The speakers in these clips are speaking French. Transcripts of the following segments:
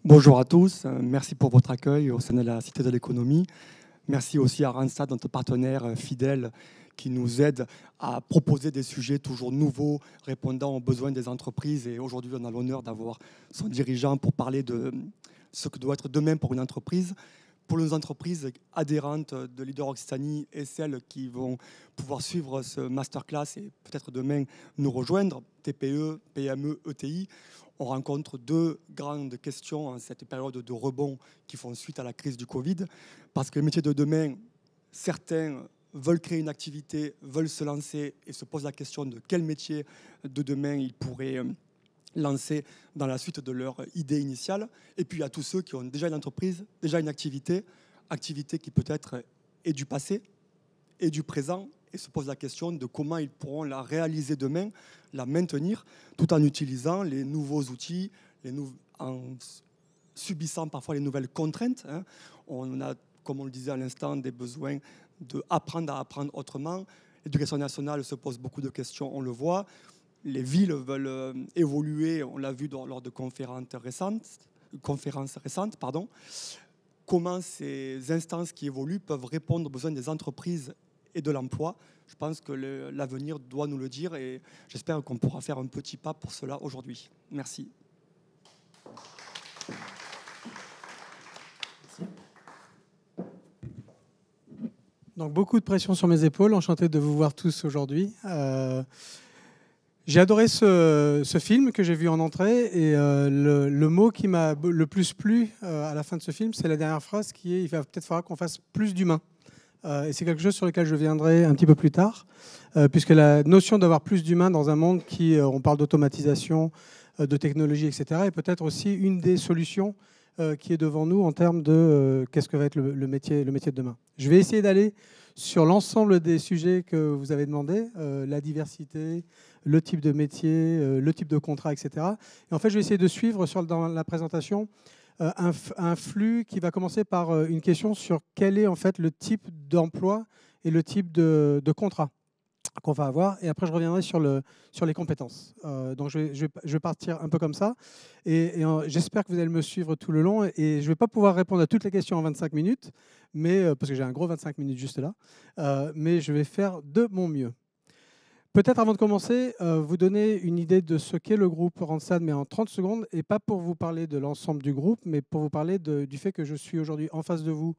Bonjour à tous, merci pour votre accueil au sein de la Cité de l'économie. Merci aussi à Randstad, notre partenaire fidèle qui nous aide à proposer des sujets toujours nouveaux, répondant aux besoins des entreprises. Et aujourd'hui, on a l'honneur d'avoir son dirigeant pour parler de ce que doit être demain pour une entreprise. Pour nos entreprises adhérentes de Leader Occitanie et celles qui vont pouvoir suivre ce masterclass et peut-être demain nous rejoindre, TPE, PME, ETI, on rencontre deux grandes questions en cette période de rebond qui font suite à la crise du Covid. Parce que les métiers de demain, certains veulent créer une activité, veulent se lancer et se posent la question de quel métier de demain ils pourraient lancer dans la suite de leur idée initiale. Et puis il y a tous ceux qui ont déjà une entreprise, déjà une activité qui peut-être est du passé et du présent, et se posent la question de comment ils pourront la réaliser demain, la maintenir, tout en utilisant les nouveaux outils, en subissant parfois les nouvelles contraintes. On a, comme on le disait à l'instant, des besoins d'apprendre à apprendre autrement. L'éducation nationale se pose beaucoup de questions, on le voit. Les villes veulent évoluer, on l'a vu lors de conférences récentes. Comment ces instances qui évoluent peuvent répondre aux besoins des entreprises et de l'emploi. Je pense que l'avenir doit nous le dire et j'espère qu'on pourra faire un petit pas pour cela aujourd'hui. Merci. Donc beaucoup de pression sur mes épaules, enchanté de vous voir tous aujourd'hui. J'ai adoré ce film que j'ai vu en entrée et le mot qui m'a le plus plu à la fin de ce film, c'est la dernière phrase qui est « il va peut-être falloir qu'on fasse plus d'humains ». Et c'est quelque chose sur lequel je viendrai un petit peu plus tard, puisque la notion d'avoir plus d'humains dans un monde qui, on parle d'automatisation, de technologie, etc., est peut-être aussi une des solutions qui est devant nous en termes de qu'est-ce que va être le métier de demain. Je vais essayer d'aller sur l'ensemble des sujets que vous avez demandé, la diversité, le type de métier, le type de contrat, etc. Et en fait, je vais essayer de suivre dans la présentation un flux qui va commencer par une question sur quel est en fait le type d'emploi et le type de contrat qu'on va avoir. Et après, je reviendrai sur les compétences. Donc, je vais partir un peu comme ça. Et j'espère que vous allez me suivre tout le long. Et je ne vais pas pouvoir répondre à toutes les questions en 25 minutes, parce que j'ai un gros 25 minutes juste là. Mais je vais faire de mon mieux. Peut-être avant de commencer, vous donner une idée de ce qu'est le groupe Randstad, mais en 30 secondes, et pas pour vous parler de l'ensemble du groupe, mais pour vous parler du fait que je suis aujourd'hui en face de vous,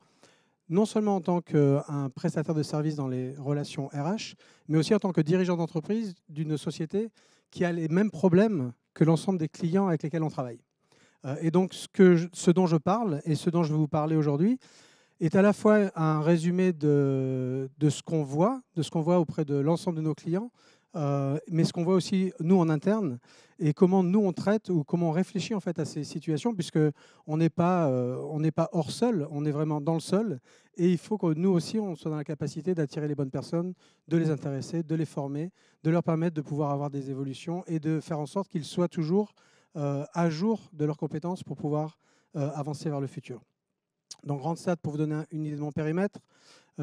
non seulement en tant qu'un prestataire de services dans les relations RH, mais aussi en tant que dirigeant d'entreprise d'une société qui a les mêmes problèmes que l'ensemble des clients avec lesquels on travaille. Et donc, ce dont je parle et ce dont je vais vous parler aujourd'hui est à la fois un résumé de ce qu'on voit, auprès de l'ensemble de nos clients, mais ce qu'on voit aussi, nous, en interne, et comment nous, on traite ou comment on réfléchit en fait à ces situations, puisqu'on n'est pas hors sol, on est vraiment dans le sol, et il faut que nous aussi, on soit dans la capacité d'attirer les bonnes personnes, de les intéresser, de les former, de leur permettre de pouvoir avoir des évolutions et de faire en sorte qu'ils soient toujours à jour de leurs compétences pour pouvoir avancer vers le futur. Donc Randstad, pour vous donner une idée de mon périmètre,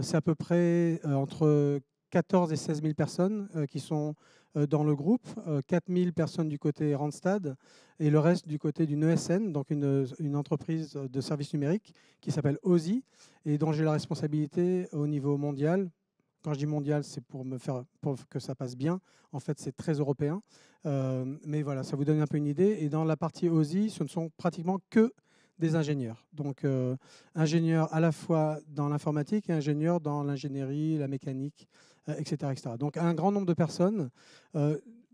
c'est à peu près entre 14 et 16 000 personnes qui sont dans le groupe, 4 000 personnes du côté Randstad et le reste du côté d'une ESN, donc une entreprise de services numériques qui s'appelle OSI et dont j'ai la responsabilité au niveau mondial. Quand je dis mondial, c'est pour que ça passe bien. En fait, c'est très européen. Mais voilà, ça vous donne un peu une idée. Et dans la partie OSI, ce ne sont pratiquement que des ingénieurs. Donc, ingénieurs à la fois dans l'informatique et ingénieurs dans l'ingénierie, la mécanique, etc., etc. Donc, un grand nombre de personnes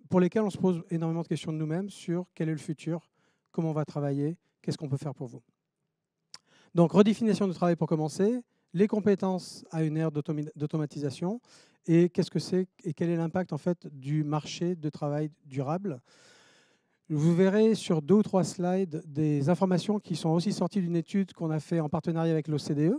pour lesquelles on se pose énormément de questions de nous-mêmes sur quel est le futur, comment on va travailler, qu'est-ce qu'on peut faire pour vous. Donc, redéfinition du travail pour commencer, les compétences à une ère d'automatisation et qu'est-ce que c'est et quel est l'impact en fait du marché de travail durable. Vous verrez sur 2 ou 3 slides des informations qui sont aussi sorties d'une étude qu'on a fait en partenariat avec l'OCDE,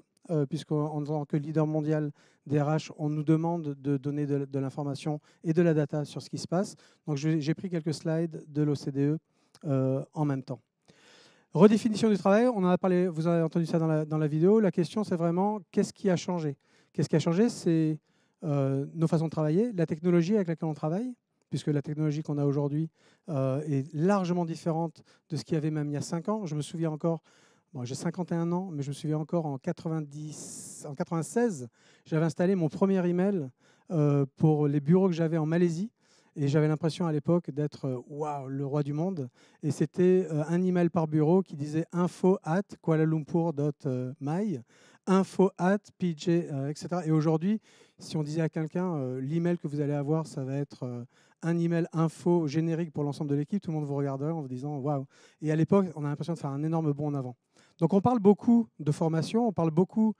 puisqu'en tant que leader mondial des RH, on nous demande de donner de l'information et de la data sur ce qui se passe. Donc j'ai pris quelques slides de l'OCDE en même temps. Redéfinition du travail, on en a parlé, vous avez entendu ça dans la vidéo. La question, c'est vraiment qu'est-ce qui a changé? Qu'est-ce qui a changé? C'est nos façons de travailler, la technologie avec laquelle on travaille, puisque la technologie qu'on a aujourd'hui est largement différente de ce qu'il y avait même il y a 5 ans. Je me souviens encore, bon, j'ai 51 ans, mais je me souviens encore en 96, j'avais installé mon premier email pour les bureaux que j'avais en Malaisie. Et j'avais l'impression à l'époque d'être waouh, le roi du monde. Et c'était un email par bureau qui disait info@kualalumpur.my, info@pj, etc. Et aujourd'hui, si on disait à quelqu'un l'email que vous allez avoir, ça va être un email info générique pour l'ensemble de l'équipe, tout le monde vous regarderait en vous disant waouh. Et à l'époque, on a l'impression de faire un énorme bond en avant. Donc on parle beaucoup de formation, on parle beaucoup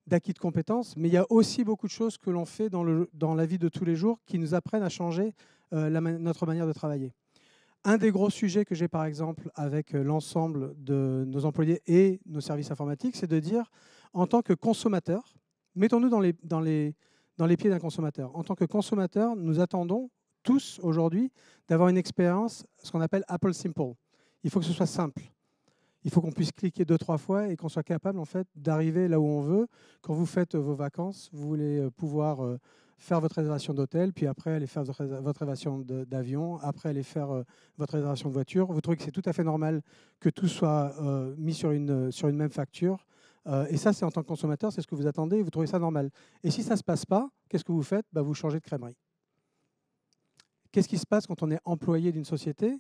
d'acquis de compétences, mais il y a aussi beaucoup de choses que l'on fait dans la vie de tous les jours qui nous apprennent à changer notre manière de travailler. Un des gros sujets que j'ai par exemple avec l'ensemble de nos employés et nos services informatiques, c'est de dire, en tant que consommateur, mettons-nous dans les pieds d'un consommateur. En tant que consommateur, nous attendons tous aujourd'hui d'avoir une expérience, ce qu'on appelle Apple Simple. Il faut que ce soit simple. Il faut qu'on puisse cliquer 2-3 fois et qu'on soit capable en fait, d'arriver là où on veut. Quand vous faites vos vacances, vous voulez pouvoir faire votre réservation d'hôtel, puis après aller faire votre réservation d'avion, après aller faire votre réservation de voiture. Vous trouvez que c'est tout à fait normal que tout soit mis sur une même facture. Et ça, c'est en tant que consommateur, c'est ce que vous attendez, vous trouvez ça normal. Et si ça ne se passe pas, qu'est-ce que vous faites? Vous changez de crèmerie. Qu'est-ce qui se passe quand on est employé d'une société?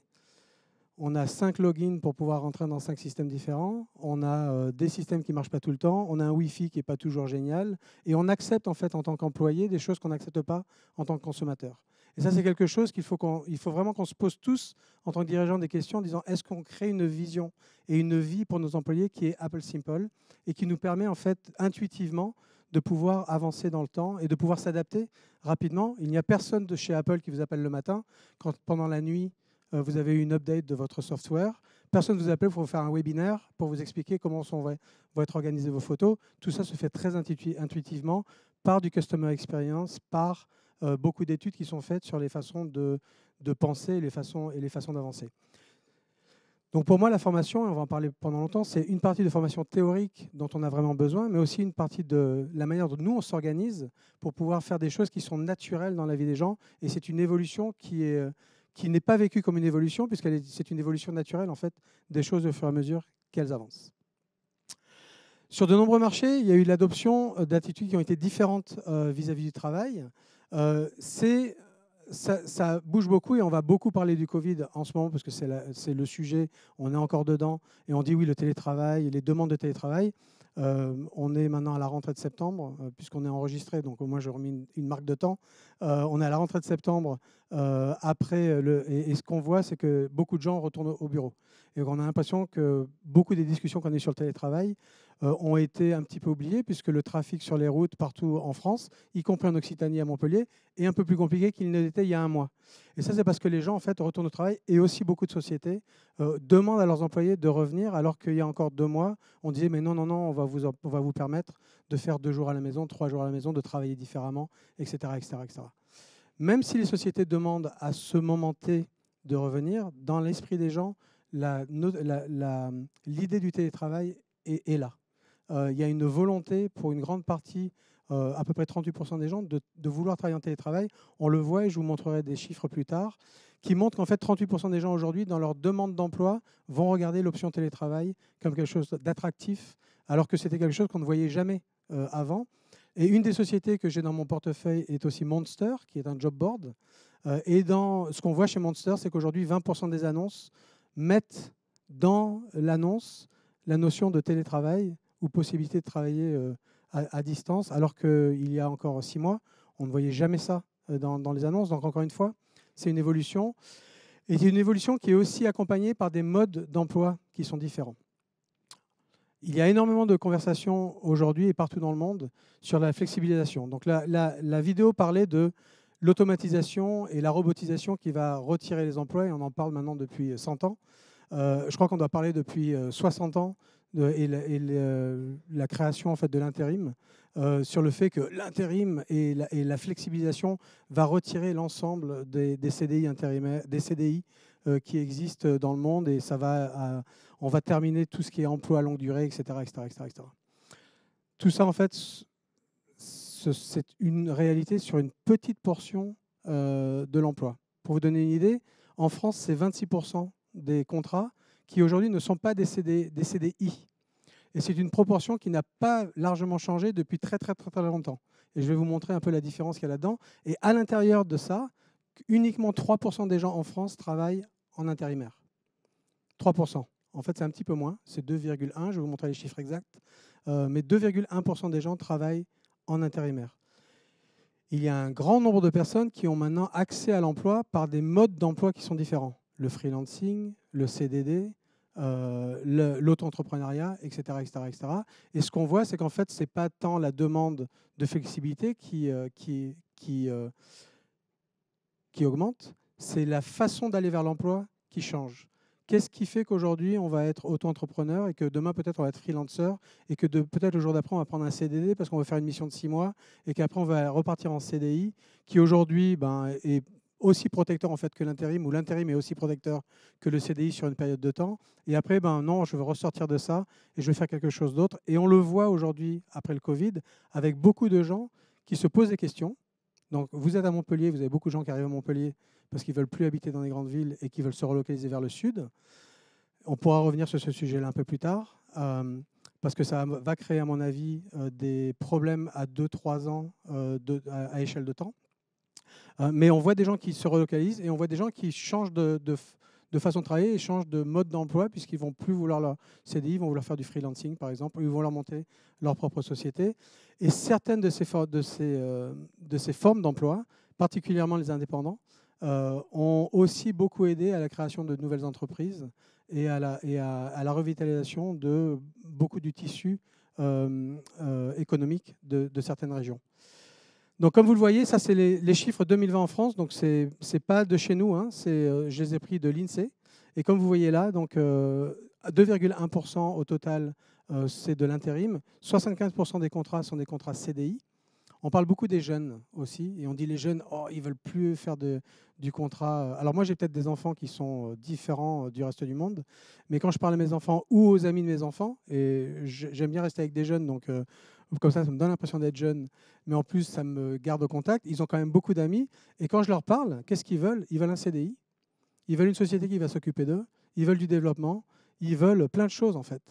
On a 5 logins pour pouvoir rentrer dans 5 systèmes différents. On a des systèmes qui ne marchent pas tout le temps. On a un Wi-Fi qui n'est pas toujours génial. Et on accepte en fait en tant qu'employé des choses qu'on n'accepte pas en tant que consommateur. Et ça, c'est quelque chose qu'il faut vraiment qu'on se pose tous en tant que dirigeants des questions en disant est-ce qu'on crée une vision et une vie pour nos employés qui est Apple Simple et qui nous permet en fait intuitivement de pouvoir avancer dans le temps et de pouvoir s'adapter rapidement. Il n'y a personne de chez Apple qui vous appelle le matin quand pendant la nuit vous avez eu une update de votre software. Personne ne vous appelle pour vous faire un webinaire, pour vous expliquer comment vont être organisées vos photos. Tout ça se fait très intuitivement par du customer experience, par beaucoup d'études qui sont faites sur les façons de penser et les façons d'avancer. Donc pour moi, la formation, et on va en parler pendant longtemps, c'est une partie de formation théorique dont on a vraiment besoin, mais aussi une partie de la manière dont nous, on s'organise pour pouvoir faire des choses qui sont naturelles dans la vie des gens. Et c'est une évolution qui n'est pas vécue comme une évolution, puisque c'est une évolution naturelle en fait, des choses au fur et à mesure qu'elles avancent. Sur de nombreux marchés, il y a eu l'adoption d'attitudes qui ont été différentes vis-à-vis du travail. Ça bouge beaucoup et on va beaucoup parler du Covid en ce moment parce que c'est le sujet, on est encore dedans et on dit oui, le télétravail, les demandes de télétravail. On est maintenant à la rentrée de septembre, puisqu'on est enregistré, donc au moins j'ai remis une marque de temps. On est à la rentrée de septembre après, et ce qu'on voit, c'est que beaucoup de gens retournent au bureau. Et on a l'impression que beaucoup des discussions qu'on a eues sur le télétravail ont été un petit peu oubliées, puisque le trafic sur les routes partout en France, y compris en Occitanie à Montpellier, est un peu plus compliqué qu'il ne l'était il y a un mois. Et ça, c'est parce que les gens en fait, retournent au travail et aussi beaucoup de sociétés demandent à leurs employés de revenir, alors qu'il y a encore 2 mois, on disait mais non, on va vous permettre de faire 2 jours à la maison, 3 jours à la maison, de travailler différemment, etc., etc., etc. Même si les sociétés demandent à ce moment T de revenir, dans l'esprit des gens, l'idée du télétravail est là. Il y a une volonté pour une grande partie, à peu près 38% des gens, de vouloir travailler en télétravail. On le voit et je vous montrerai des chiffres plus tard, qui montrent qu'en fait 38% des gens aujourd'hui, dans leur demande d'emploi, vont regarder l'option télétravail comme quelque chose d'attractif, alors que c'était quelque chose qu'on ne voyait jamais avant. Et une des sociétés que j'ai dans mon portefeuille est aussi Monster, qui est un job board. Et ce qu'on voit chez Monster, c'est qu'aujourd'hui, 20% des annonces mettent dans l'annonce la notion de télétravail ou possibilité de travailler à distance, alors qu'il y a encore 6 mois, on ne voyait jamais ça dans les annonces. Donc encore une fois, c'est une évolution. Et c'est une évolution qui est aussi accompagnée par des modes d'emploi qui sont différents. Il y a énormément de conversations aujourd'hui et partout dans le monde sur la flexibilisation. Donc la vidéo parlait de l'automatisation et la robotisation qui va retirer les emplois, et on en parle maintenant depuis 100 ans. Je crois qu'on doit parler depuis 60 ans la création en fait, de l'intérim, sur le fait que l'intérim et la flexibilisation va retirer l'ensemble des CDI intérimaires, des CDI qui existent dans le monde, et on va terminer tout ce qui est emploi à longue durée, etc., etc., etc., etc. Tout ça, en fait, c'est une réalité sur une petite portion de l'emploi. Pour vous donner une idée, en France, c'est 26% des contrats qui aujourd'hui ne sont pas des CDI. Et c'est une proportion qui n'a pas largement changé depuis très, très, très, très longtemps. Et je vais vous montrer un peu la différence qu'il y a là-dedans. Et à l'intérieur de ça, uniquement 3% des gens en France travaillent en intérimaire. 3%. En fait, c'est un petit peu moins. C'est 2,1. Je vais vous montrer les chiffres exacts. Mais 2,1% des gens travaillent en intérimaire. Il y a un grand nombre de personnes qui ont maintenant accès à l'emploi par des modes d'emploi qui sont différents. Le freelancing, le CDD, l'auto-entrepreneuriat, etc., etc., etc. Et ce qu'on voit, c'est qu'en fait, ce n'est pas tant la demande de flexibilité qui augmente, c'est la façon d'aller vers l'emploi qui change. Qu'est-ce qui fait qu'aujourd'hui, on va être auto-entrepreneur et que demain, peut-être, on va être freelancer et que peut-être le jour d'après, on va prendre un CDD parce qu'on va faire une mission de 6 mois et qu'après, on va repartir en CDI qui, aujourd'hui, est aussi protecteur en fait, que l'intérim, ou l'intérim est aussi protecteur que le CDI sur une période de temps. Et après, non, je veux ressortir de ça et je vais faire quelque chose d'autre. Et on le voit aujourd'hui, après le Covid, avec beaucoup de gens qui se posent des questions. Donc, vous êtes à Montpellier, vous avez beaucoup de gens qui arrivent à Montpellier parce qu'ils ne veulent plus habiter dans les grandes villes et qui veulent se relocaliser vers le sud. On pourra revenir sur ce sujet-là un peu plus tard, parce que ça va créer, à mon avis, des problèmes à 2-3 ans à échelle de temps. Mais on voit des gens qui se relocalisent et on voit des gens qui changent de façon de travailler et changent de mode d'emploi puisqu'ils ne vont plus vouloir leur CDI, ils vont vouloir faire du freelancing, par exemple, ou ils vont leur monter leur propre société. Et certaines de ces formes d'emploi, particulièrement les indépendants, ont aussi beaucoup aidé à la création de nouvelles entreprises et à la revitalisation de beaucoup du tissu économique de certaines régions. Donc, comme vous le voyez, ça, c'est les chiffres 2020 en France. Donc, ce n'est pas de chez nous. Hein, je les ai pris de l'INSEE. Et comme vous voyez là, 2,1% au total, c'est de l'intérim. 75% des contrats sont des contrats CDI. On parle beaucoup des jeunes aussi. Et on dit les jeunes, oh, ils ne veulent plus faire du contrat. Alors, moi, j'ai peut-être des enfants qui sont différents du reste du monde. Mais quand je parle à mes enfants ou aux amis de mes enfants, et j'aime bien rester avec des jeunes, donc comme ça me donne l'impression d'être jeune, mais en plus, ça me garde au contact. Ils ont quand même beaucoup d'amis. Et quand je leur parle, qu'est-ce qu'ils veulent? Ils veulent un CDI. Ils veulent une société qui va s'occuper d'eux. Ils veulent du développement. Ils veulent plein de choses, en fait.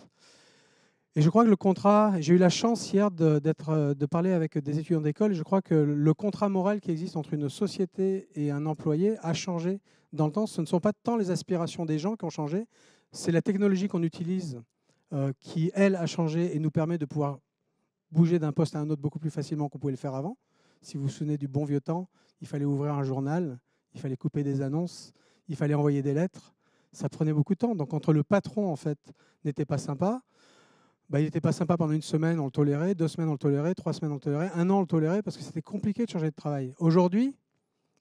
Et je crois que le contrat, j'ai eu la chance hier de parler avec des étudiants d'école, et je crois que le contrat moral qui existe entre une société et un employé a changé dans le temps. Ce ne sont pas tant les aspirations des gens qui ont changé, c'est la technologie qu'on utilise qui, elle, a changé et nous permet de pouvoir bouger d'un poste à un autre beaucoup plus facilement qu'on pouvait le faire avant. Si vous vous souvenez du bon vieux temps, il fallait ouvrir un journal, il fallait couper des annonces, il fallait envoyer des lettres. Ça prenait beaucoup de temps. Donc, entre le patron, en fait, n'était pas sympa, il n'était pas sympa pendant 1 semaine, on le tolérait, 2 semaines, on le tolérait, 3 semaines, on le tolérait, 1 an, on le tolérait, parce que c'était compliqué de changer de travail. Aujourd'hui,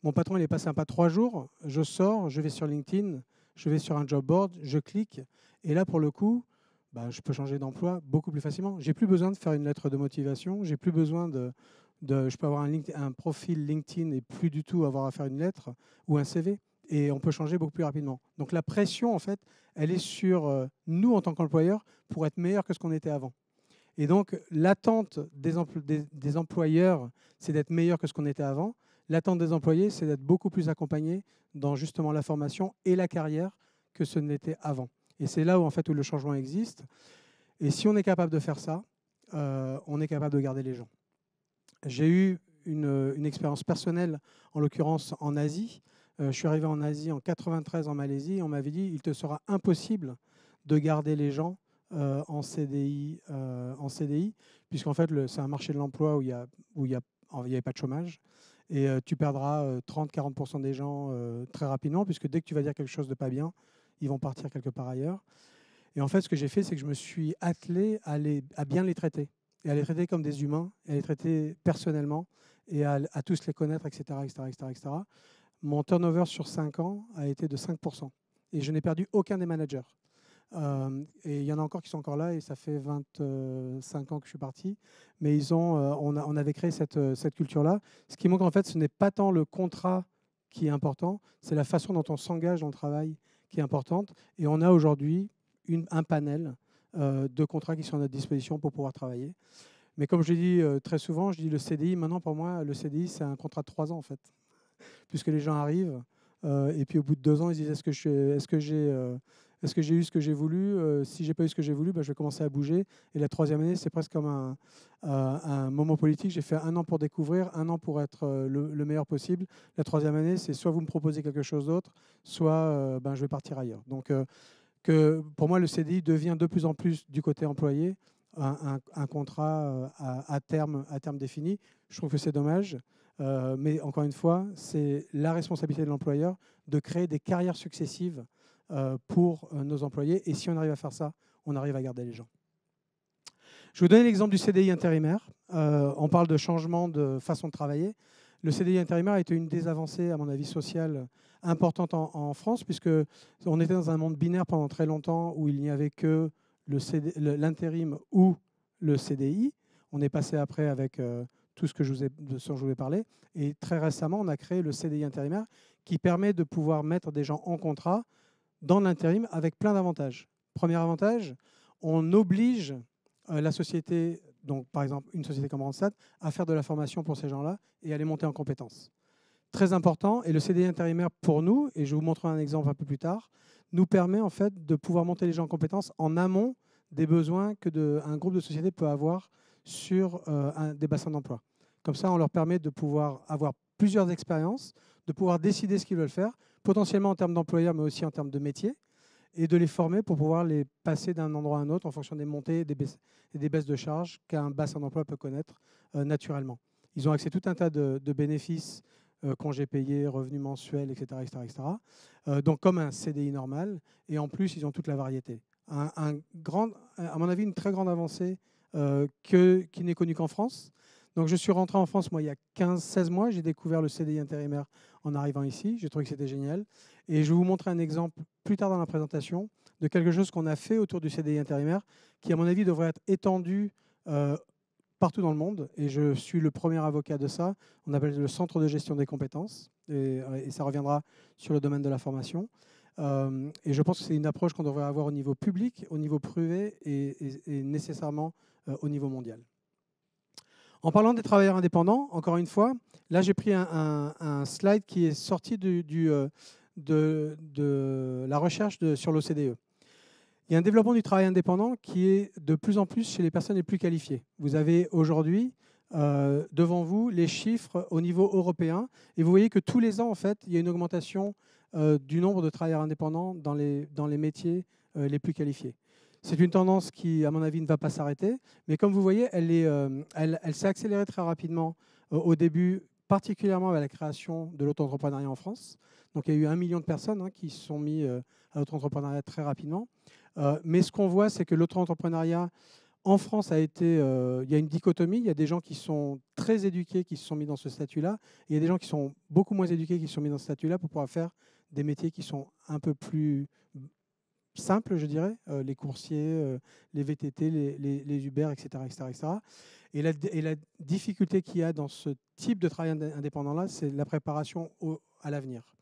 mon patron, il n'est pas sympa 3 jours, je sors, je vais sur LinkedIn, je vais sur un job board, je clique, et là, pour le coup, je peux changer d'emploi beaucoup plus facilement. Je n'ai plus besoin de faire une lettre de motivation, j'ai plus besoin je peux avoir un profil LinkedIn et plus du tout avoir à faire une lettre ou un CV. Et on peut changer beaucoup plus rapidement. Donc la pression, en fait, elle est sur nous en tant qu'employeurs pour être meilleurs que ce qu'on était avant. Et donc l'attente des employeurs, c'est d'être meilleurs que ce qu'on était avant. L'attente des employés, c'est d'être beaucoup plus accompagnés dans justement la formation et la carrière que ce n'était avant. Et c'est là où, en fait, où le changement existe. Et si on est capable de faire ça, on est capable de garder les gens. J'ai eu une expérience personnelle, en l'occurrence en Asie. Je suis arrivé en Asie en 93 en Malaisie. Et on m'avait dit il te sera impossible de garder les gens en CDI, puisqu'en fait, c'est un marché de l'emploi où il n'y avait pas de chômage. Et tu perdras 30-40% des gens très rapidement, puisque dès que tu vas dire quelque chose de pas bien, ils vont partir quelque part ailleurs. Et en fait, ce que j'ai fait, c'est que je me suis attelé à bien les traiter. Et à les traiter comme des humains, et à les traiter personnellement, et à tous les connaître, etc., etc., etc., etc. Mon turnover sur 5 ans a été de 5%. Et je n'ai perdu aucun des managers. Et il y en a encore qui sont encore là, et ça fait 25 ans que je suis parti. Mais on avait créé cette culture-là. Ce qui manque, en fait, ce n'est pas tant le contrat qui est important, c'est la façon dont on s'engage dans le travail qui est importante. Et on a aujourd'hui un panel de contrats qui sont à notre disposition pour pouvoir travailler. Mais comme je dis très souvent, je dis le CDI, maintenant pour moi, le CDI, c'est un contrat de 3 ans en fait. Puisque les gens arrivent, Et puis au bout de 2 ans, ils se disent est-ce que j'ai eu ce que j'ai voulu? Si j'ai pas eu ce que j'ai voulu, je vais commencer à bouger. Et la 3e année, c'est presque comme un moment politique. J'ai fait 1 an pour découvrir, 1 an pour être le meilleur possible. La 3e année, c'est soit vous me proposez quelque chose d'autre, soit je vais partir ailleurs. Donc pour moi, le CDI devient de plus en plus du côté employé un contrat à terme défini. Je trouve que c'est dommage. Mais encore une fois, c'est la responsabilité de l'employeur de créer des carrières successives pour nos employés. Et si on arrive à faire ça, on arrive à garder les gens. Je vais vous donner l'exemple du CDI intérimaire. On parle de changement de façon de travailler. Le CDI intérimaire a été une des avancées, à mon avis, sociales importantes en France, puisqu'on était dans un monde binaire pendant très longtemps où il n'y avait que l'intérim ou le CDI. On est passé après avec tout ce dont je vous ai parlé. Et très récemment, on a créé le CDI intérimaire qui permet de pouvoir mettre des gens en contrat dans l'intérim avec plein d'avantages. Premier avantage, on oblige la société, donc par exemple une société comme Randstad, à faire de la formation pour ces gens-là et à les monter en compétences. Très important, et le CDI intérimaire pour nous, et je vais vous montrer un exemple un peu plus tard, nous permet en fait de pouvoir monter les gens en compétences en amont des besoins qu'un groupe de sociétés peut avoir sur des bassins d'emploi. Comme ça, on leur permet de pouvoir avoir plusieurs expériences, de pouvoir décider ce qu'ils veulent faire, potentiellement en termes d'employeurs, mais aussi en termes de métier, et de les former pour pouvoir les passer d'un endroit à un autre en fonction des montées et des baisses de charges qu'un bassin d'emploi peut connaître naturellement. Ils ont accès à tout un tas de bénéfices, congés payés, revenus mensuels, etc. Donc comme un CDI normal, et en plus, ils ont toute la variété. À mon avis, une très grande avancée qui n'est connue qu'en France. Donc je suis rentré en France, moi, il y a 15-16 mois. J'ai découvert le CDI intérimaire en arrivant ici. J'ai trouvé que c'était génial. Et je vais vous montrer un exemple plus tard dans la présentation de quelque chose qu'on a fait autour du CDI intérimaire qui, à mon avis, devrait être étendu partout dans le monde. Et je suis le premier avocat de ça. On appelle le centre de gestion des compétences. Et ça reviendra sur le domaine de la formation. Et je pense que c'est une approche qu'on devrait avoir au niveau public, au niveau privé et nécessairement au niveau mondial. En parlant des travailleurs indépendants, encore une fois, là j'ai pris un slide qui est sorti de la recherche sur l'OCDE. Il y a un développement du travail indépendant qui est de plus en plus chez les personnes les plus qualifiées. Vous avez aujourd'hui devant vous les chiffres au niveau européen et vous voyez que tous les ans, en fait, il y a une augmentation du nombre de travailleurs indépendants dans les métiers les plus qualifiés. C'est une tendance qui, à mon avis, ne va pas s'arrêter. Mais comme vous voyez, elle s'est accélérée très rapidement au début, particulièrement avec la création de l'auto-entrepreneuriat en France. Donc il y a eu 1 million de personnes qui se sont mis à l'auto-entrepreneuriat très rapidement. Mais ce qu'on voit, c'est que l'auto-entrepreneuriat en France il y a une dichotomie. Il y a des gens qui sont très éduqués qui se sont mis dans ce statut-là. Et il y a des gens qui sont beaucoup moins éduqués qui se sont mis dans ce statut-là pour pouvoir faire des métiers qui sont un peu plus simples, je dirais, les coursiers, les VTT, les Uber, etc. Et la difficulté qu'il y a dans ce type de travail indépendant-là, c'est la préparation à l'avenir.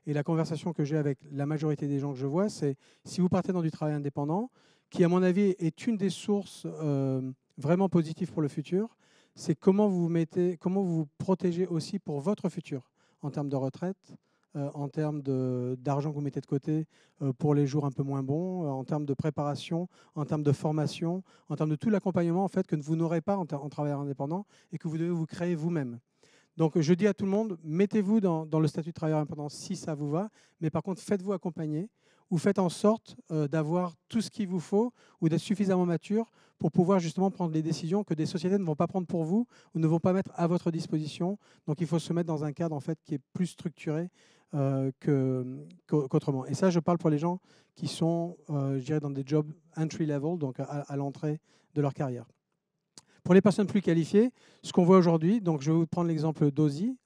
Et la conversation que j'ai avec la majorité des gens que je vois, c'est si vous partez dans du travail indépendant, qui à mon avis est une des sources vraiment positives pour le futur, c'est comment vous vous protégez aussi pour votre futur, en termes de retraite, en termes d'argent que vous mettez de côté pour les jours un peu moins bons, en termes de préparation, en termes de formation, en termes de tout l'accompagnement en fait, que vous n'aurez pas en travailleur indépendant et que vous devez vous créer vous-même. Donc je dis à tout le monde, mettez-vous dans le statut de travailleur indépendant si ça vous va, mais par contre faites-vous accompagner ou faites en sorte d'avoir tout ce qu'il vous faut ou d'être suffisamment mature pour pouvoir justement prendre les décisions que des sociétés ne vont pas prendre pour vous ou ne vont pas mettre à votre disposition. Donc il faut se mettre dans un cadre en fait, qui est plus structuré qu'autrement. Et ça, je parle pour les gens qui sont, je dirais, dans des jobs entry level, donc à l'entrée de leur carrière. Pour les personnes plus qualifiées, ce qu'on voit aujourd'hui, donc je vais vous prendre l'exemple d'Ausy.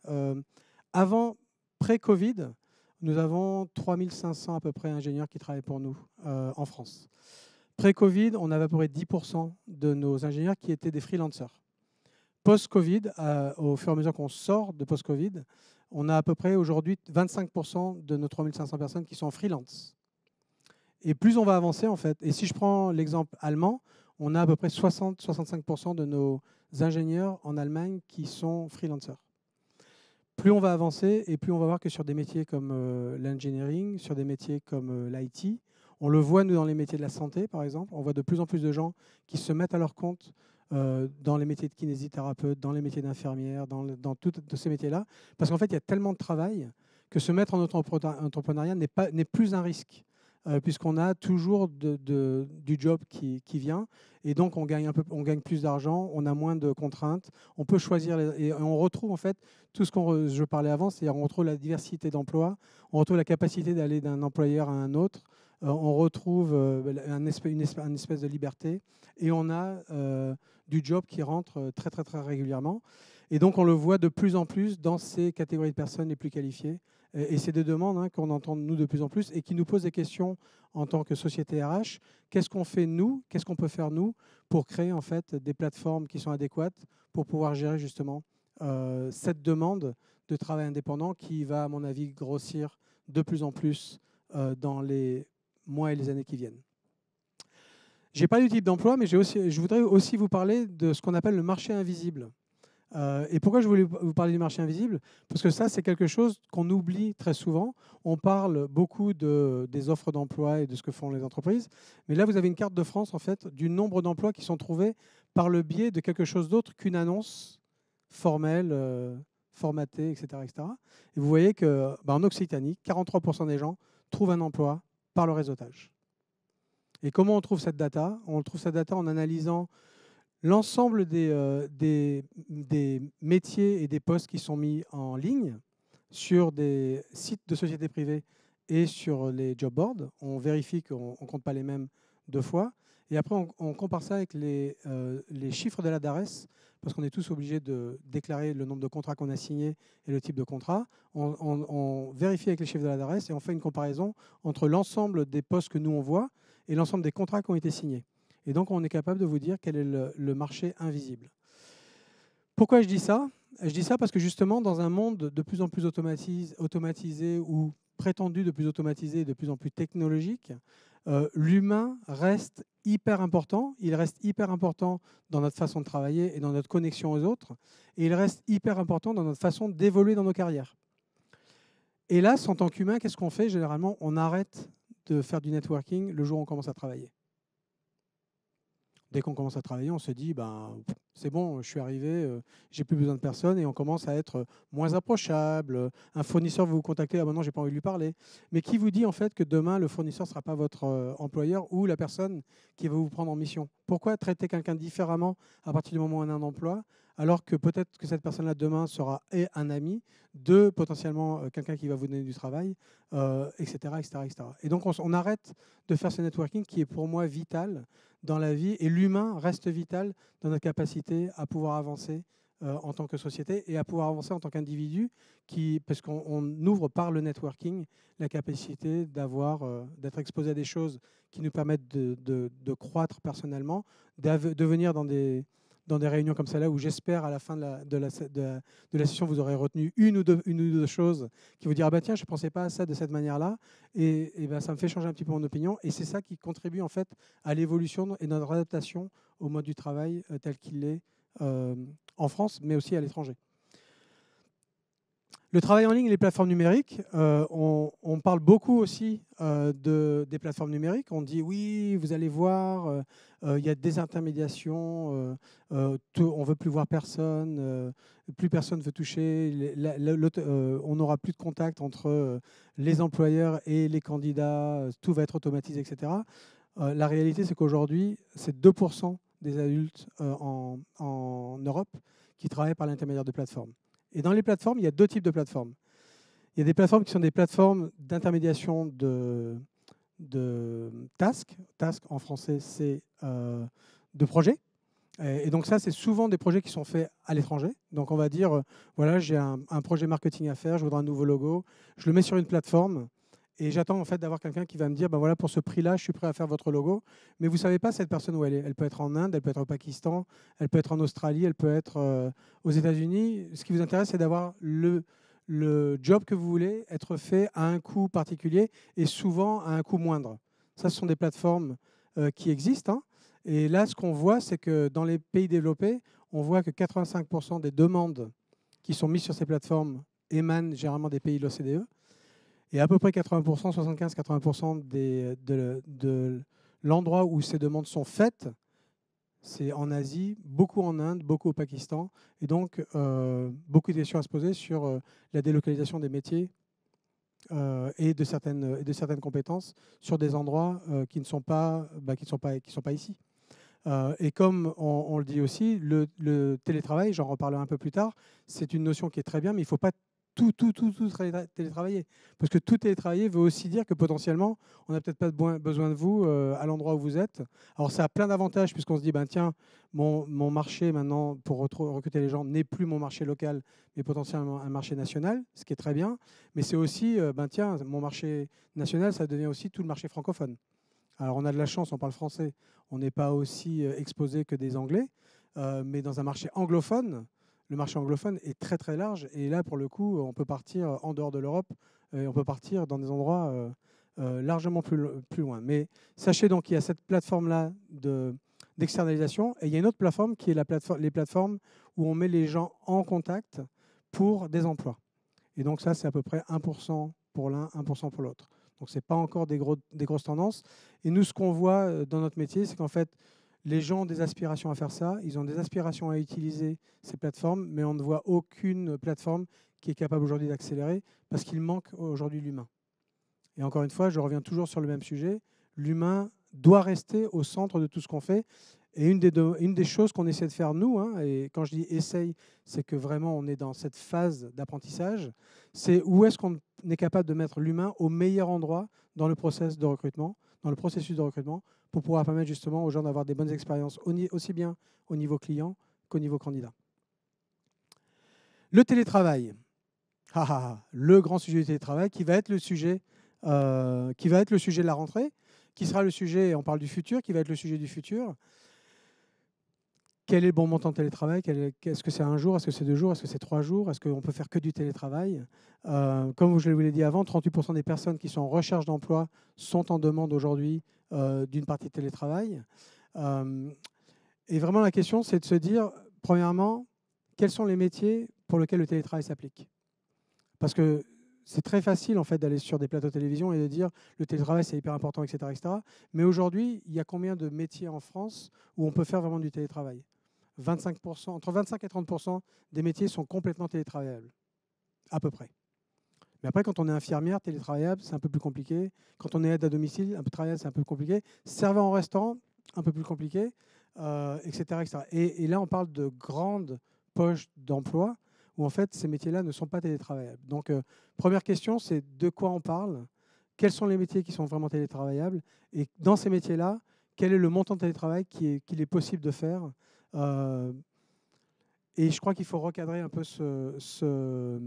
Pré-Covid, nous avons 3500 à peu près ingénieurs qui travaillent pour nous en France. Pré-Covid, on avait à peu près 10% de nos ingénieurs qui étaient des freelancers. Post-Covid, au fur et à mesure qu'on sort de post-Covid, on a à peu près aujourd'hui 25% de nos 3500 personnes qui sont en freelance. Et plus on va avancer, en fait, et si je prends l'exemple allemand, on a à peu près 60-65% de nos ingénieurs en Allemagne qui sont freelancers. plus on va avancer et plus on va voir que sur des métiers comme l'engineering, sur des métiers comme l'IT, on le voit nous dans les métiers de la santé par exemple, on voit de plus en plus de gens qui se mettent à leur compte dans les métiers de kinésithérapeute, dans les métiers d'infirmière, dans tous ces métiers-là, parce qu'en fait il y a tellement de travail que se mettre en entrepreneuriat n'est plus un risque. Puisqu'on a toujours du job qui vient, et donc on gagne plus d'argent, on a moins de contraintes, on peut choisir, et on retrouve en fait tout ce je parlais avant, c'est-à-dire on retrouve la diversité d'emplois, on retrouve la capacité d'aller d'un employeur à un autre, on retrouve une espèce de liberté, et on a du job qui rentre très très très régulièrement. Et donc on le voit de plus en plus dans ces catégories de personnes les plus qualifiées. Et c'est des demandes qu'on entend nous de plus en plus et qui nous posent des questions en tant que société RH. Qu'est-ce qu'on fait nous? Qu'est-ce qu'on peut faire nous pour créer en fait des plateformes qui sont adéquates pour pouvoir gérer justement cette demande de travail indépendant qui va, à mon avis, grossir de plus en plus dans les mois et les années qui viennent. Je n'ai pas du type d'emploi, mais je voudrais aussi vous parler de ce qu'on appelle le marché invisible. Et pourquoi je voulais vous parler du marché invisible? Parce que ça, c'est quelque chose qu'on oublie très souvent. On parle beaucoup des offres d'emploi et de ce que font les entreprises. Mais là, vous avez une carte de France, en fait, du nombre d'emplois qui sont trouvés par le biais de quelque chose d'autre qu'une annonce formelle, formatée, etc., etc. Et vous voyez qu'en Occitanie, 43% des gens trouvent un emploi par le réseautage. Et comment on trouve cette data? On trouve cette data en analysant l'ensemble des métiers et des postes qui sont mis en ligne sur des sites de sociétés privées et sur les job boards. On vérifie qu'on ne compte pas les mêmes deux fois. Et après, on compare ça avec les chiffres de la DARES, parce qu'on est tous obligés de déclarer le nombre de contrats qu'on a signés et le type de contrat. On vérifie avec les chiffres de la DARES et on fait une comparaison entre l'ensemble des postes que nous, on voit et l'ensemble des contrats qui ont été signés. Et donc, on est capable de vous dire quel est le marché invisible. Pourquoi je dis ça? Je dis ça parce que justement, dans un monde de plus en plus automatisé ou prétendu de plus automatisé et de plus en plus technologique, l'humain reste hyper important. Il reste hyper important dans notre façon de travailler et dans notre connexion aux autres. Et il reste hyper important dans notre façon d'évoluer dans nos carrières. Hélas, en tant qu'humain, qu'est-ce qu'on fait? Généralement, on arrête de faire du networking le jour où on commence à travailler. Dès qu'on commence à travailler, on se dit c'est bon, je suis arrivé, j'ai plus besoin de personne, et on commence à être moins approchable. Un fournisseur va vous contacter, ah ben non, j'ai pas envie de lui parler. Mais qui vous dit en fait que demain le fournisseur ne sera pas votre employeur ou la personne qui va vous prendre en mission? Pourquoi traiter quelqu'un différemment à partir du moment où on a un emploi, alors que peut-être que cette personne-là demain sera un ami, potentiellement quelqu'un qui va vous donner du travail, etc., etc., etc. Et donc on arrête de faire ce networking qui est pour moi vital dans la vie, et l'humain reste vital dans notre capacité à pouvoir avancer en tant que société et à pouvoir avancer en tant qu'individu, parce qu'on ouvre par le networking la capacité d'être exposé à des choses qui nous permettent de croître personnellement, de venir dans des réunions comme celle-là où j'espère à la fin de la session vous aurez retenu une ou deux choses qui vous diront ah bah tiens, je ne pensais pas à ça de cette manière-là, et ben, ça me fait changer un petit peu mon opinion, et c'est ça qui contribue en fait à l'évolution et notre adaptation au mode du travail tel qu'il est en France mais aussi à l'étranger. Le travail en ligne et les plateformes numériques, on parle beaucoup aussi des plateformes numériques. On dit oui, vous allez voir, il y a des intermédiations, on ne veut plus voir personne, plus personne ne veut toucher, on n'aura plus de contact entre les employeurs et les candidats, tout va être automatisé, etc. La réalité, c'est qu'aujourd'hui, c'est 2% des adultes en Europe qui travaillent par l'intermédiaire de plateformes. Et dans les plateformes, il y a deux types de plateformes. Il y a des plateformes qui sont des plateformes d'intermédiation de tasks. Task, en français, c'est de projets. Et donc ça, c'est souvent des projets qui sont faits à l'étranger. Donc on va dire, voilà, j'ai un projet marketing à faire, je voudrais un nouveau logo. Je le mets sur une plateforme et j'attends en fait d'avoir quelqu'un qui va me dire, voilà, pour ce prix-là, je suis prêt à faire votre logo. Mais vous ne savez pas cette personne où elle est. Elle peut être en Inde, elle peut être au Pakistan, elle peut être en Australie, elle peut être aux États-Unis. Ce qui vous intéresse, c'est d'avoir le job que vous voulez être fait à un coût particulier et souvent à un coût moindre. Ça, ce sont des plateformes qui existent. Et là, ce qu'on voit, c'est que dans les pays développés, on voit que 85% des demandes qui sont mises sur ces plateformes émanent généralement des pays de l'OCDE. Et à peu près 80%, 75-80% de l'endroit où ces demandes sont faites, c'est en Asie, beaucoup en Inde, beaucoup au Pakistan. Et donc, beaucoup de questions à se poser sur la délocalisation des métiers et de certaines compétences sur des endroits qui ne sont pas, qui sont pas ici. Et comme on le dit aussi, le télétravail, j'en reparlerai un peu plus tard, c'est une notion qui est très bien, mais il ne faut pas tout télétravailler. Parce que tout télétravailler veut aussi dire que potentiellement, on n'a peut-être pas besoin de vous à l'endroit où vous êtes. Alors ça a plein d'avantages, puisqu'on se dit, tiens, mon marché maintenant, pour recruter les gens, n'est plus mon marché local, mais potentiellement un marché national, ce qui est très bien. Mais c'est aussi, tiens, mon marché national, ça devient aussi tout le marché francophone. Alors on a de la chance, on parle français, on n'est pas aussi exposé que des Anglais, mais dans un marché anglophone, le marché anglophone est très très large, et là pour le coup on peut partir en dehors de l'Europe, et on peut partir dans des endroits largement plus loin. Mais sachez donc qu'il y a cette plateforme-là d'externalisation, et il y a une autre plateforme qui est les plateformes où on met les gens en contact pour des emplois. Et donc ça c'est à peu près 1% pour l'un, 1% pour l'autre. Donc ce n'est pas encore des grosses tendances. Et nous, ce qu'on voit dans notre métier, c'est qu'en fait, les gens ont des aspirations à faire ça, ils ont des aspirations à utiliser ces plateformes, mais on ne voit aucune plateforme qui est capable aujourd'hui d'accélérer parce qu'il manque aujourd'hui l'humain. Et encore une fois, je reviens toujours sur le même sujet, l'humain doit rester au centre de tout ce qu'on fait. Et une des choses qu'on essaie de faire, nous, et quand je dis essaye, c'est que vraiment on est dans cette phase d'apprentissage, c'est où est-ce qu'on est capable de mettre l'humain au meilleur endroit dans le processus de recrutement, pour pouvoir permettre justement aux gens d'avoir des bonnes expériences, aussi bien au niveau client qu'au niveau candidat. Le télétravail, le grand sujet du télétravail qui va être le sujet de la rentrée, qui sera le sujet, on parle du futur, qui va être le sujet du futur. Quel est le bon montant de télétravail? Est-ce que c'est 1 jour? Est-ce que c'est 2 jours? Est-ce que c'est 3 jours? Est-ce qu'on peut faire que du télétravail? Comme je vous l'ai dit avant, 38% des personnes qui sont en recherche d'emploi sont en demande aujourd'hui d'une partie de télétravail. Et vraiment, la question, c'est de se dire, premièrement, quels sont les métiers pour lesquels le télétravail s'applique? Parce que c'est très facile en fait d'aller sur des plateaux de télévision et de dire le télétravail c'est hyper important, etc., etc. Mais aujourd'hui, il y a combien de métiers en France où on peut faire vraiment du télétravail? 25%, entre 25 et 30% des métiers sont complètement télétravaillables, à peu près. Mais après, quand on est infirmière, télétravaillable, c'est un peu plus compliqué. Quand on est aide à domicile, un peu travaillable, c'est un peu compliqué. Serveur en restaurant, un peu plus compliqué, etc., etc. Et là, on parle de grandes poches d'emploi où en fait ces métiers-là ne sont pas télétravaillables. Donc, première question, c'est de quoi on parle? Quels sont les métiers qui sont vraiment télétravaillables? Et dans ces métiers-là, quel est le montant de télétravail qu'il est possible de faire? Et je crois qu'il faut recadrer un peu ce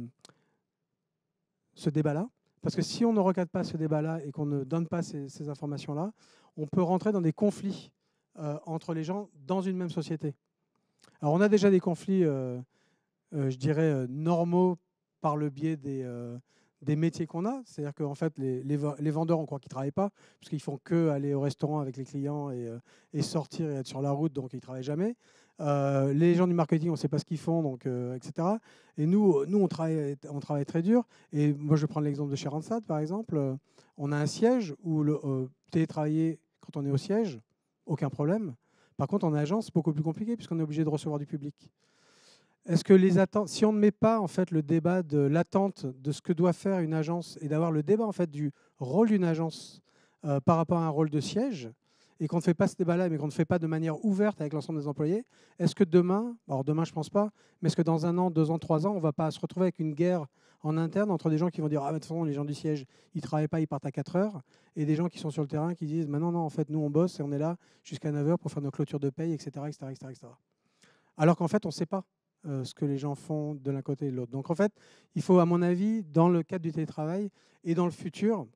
débat-là. Parce que si on ne recadre pas ce débat-là et qu'on ne donne pas ces informations-là, on peut rentrer dans des conflits entre les gens dans une même société. Alors on a déjà des conflits je dirais, normaux par le biais des métiers qu'on a. C'est-à-dire qu'en fait, les vendeurs, on croit qu'ils ne travaillent pas, puisqu'ils font que aller au restaurant avec les clients et sortir et être sur la route, donc ils ne travaillent jamais. Les gens du marketing, on ne sait pas ce qu'ils font, donc, etc. Et nous on travaille très dur. Et moi, je vais prendre l'exemple de chez Randstad, par exemple. On a un siège où télétravailler quand on est au siège, aucun problème. Par contre, en agence, c'est beaucoup plus compliqué, puisqu'on est obligé de recevoir du public. Est-ce que les attentes, si on ne met pas en fait le débat de l'attente de ce que doit faire une agence et d'avoir le débat en fait du rôle d'une agence par rapport à un rôle de siège, et qu'on ne fait pas ce débat-là, mais qu'on ne fait pas de manière ouverte avec l'ensemble des employés, est-ce que demain, alors demain je ne pense pas, mais est-ce que dans 1 an, 2 ans, 3 ans, on ne va pas se retrouver avec une guerre en interne entre des gens qui vont dire « Ah, de toute façon, les gens du siège, ils ne travaillent pas, ils partent à 4 heures », et des gens qui sont sur le terrain qui disent « Non, en fait, nous, on bosse et on est là jusqu'à 9 heures pour faire nos clôtures de paye, etc. etc., etc., etc. » Alors qu'en fait, on ne sait pas ce que les gens font de l'un côté et de l'autre. Donc en fait, il faut, à mon avis, dans le cadre du télétravail et dans le futur,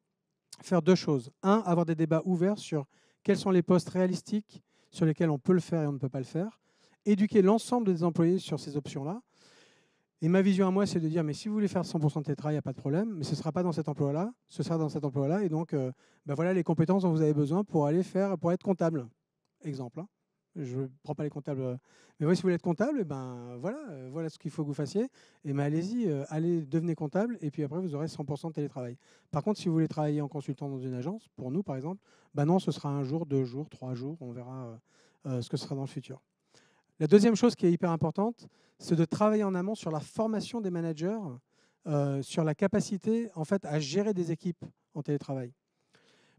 faire 2 choses. 1, avoir des débats ouverts sur quels sont les postes réalistiques sur lesquels on peut le faire et on ne peut pas le faire. Éduquer l'ensemble des employés sur ces options-là. Et ma vision à moi, c'est de dire, mais si vous voulez faire 100% de télétravail, il n'y a pas de problème, mais ce ne sera pas dans cet emploi-là, ce sera dans cet emploi-là. Et donc, voilà les compétences dont vous avez besoin pour aller faire, pour être comptable. Exemple. Je ne prends pas les comptables. Mais oui, si vous voulez être comptable, voilà ce qu'il faut que vous fassiez. Et ben, allez-y, allez, devenez comptable. Et puis après, vous aurez 100% de télétravail. Par contre, si vous voulez travailler en consultant dans une agence, pour nous, par exemple, non, ce sera 1 jour, 2 jours, 3 jours. On verra ce que ce sera dans le futur. La deuxième chose qui est hyper importante, c'est de travailler en amont sur la formation des managers, sur la capacité en fait, à gérer des équipes en télétravail.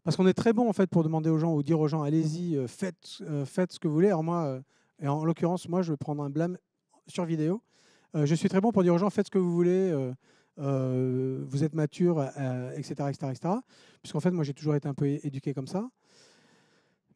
Parce qu'on est très bon en fait, pour demander aux gens ou dire aux gens, allez-y, faites ce que vous voulez. Alors moi, et en l'occurrence, moi, je vais prendre un blâme sur vidéo. Je suis très bon pour dire aux gens, faites ce que vous voulez, vous êtes mature, etc., etc., etc. Puisqu'en fait, moi, j'ai toujours été un peu éduqué comme ça.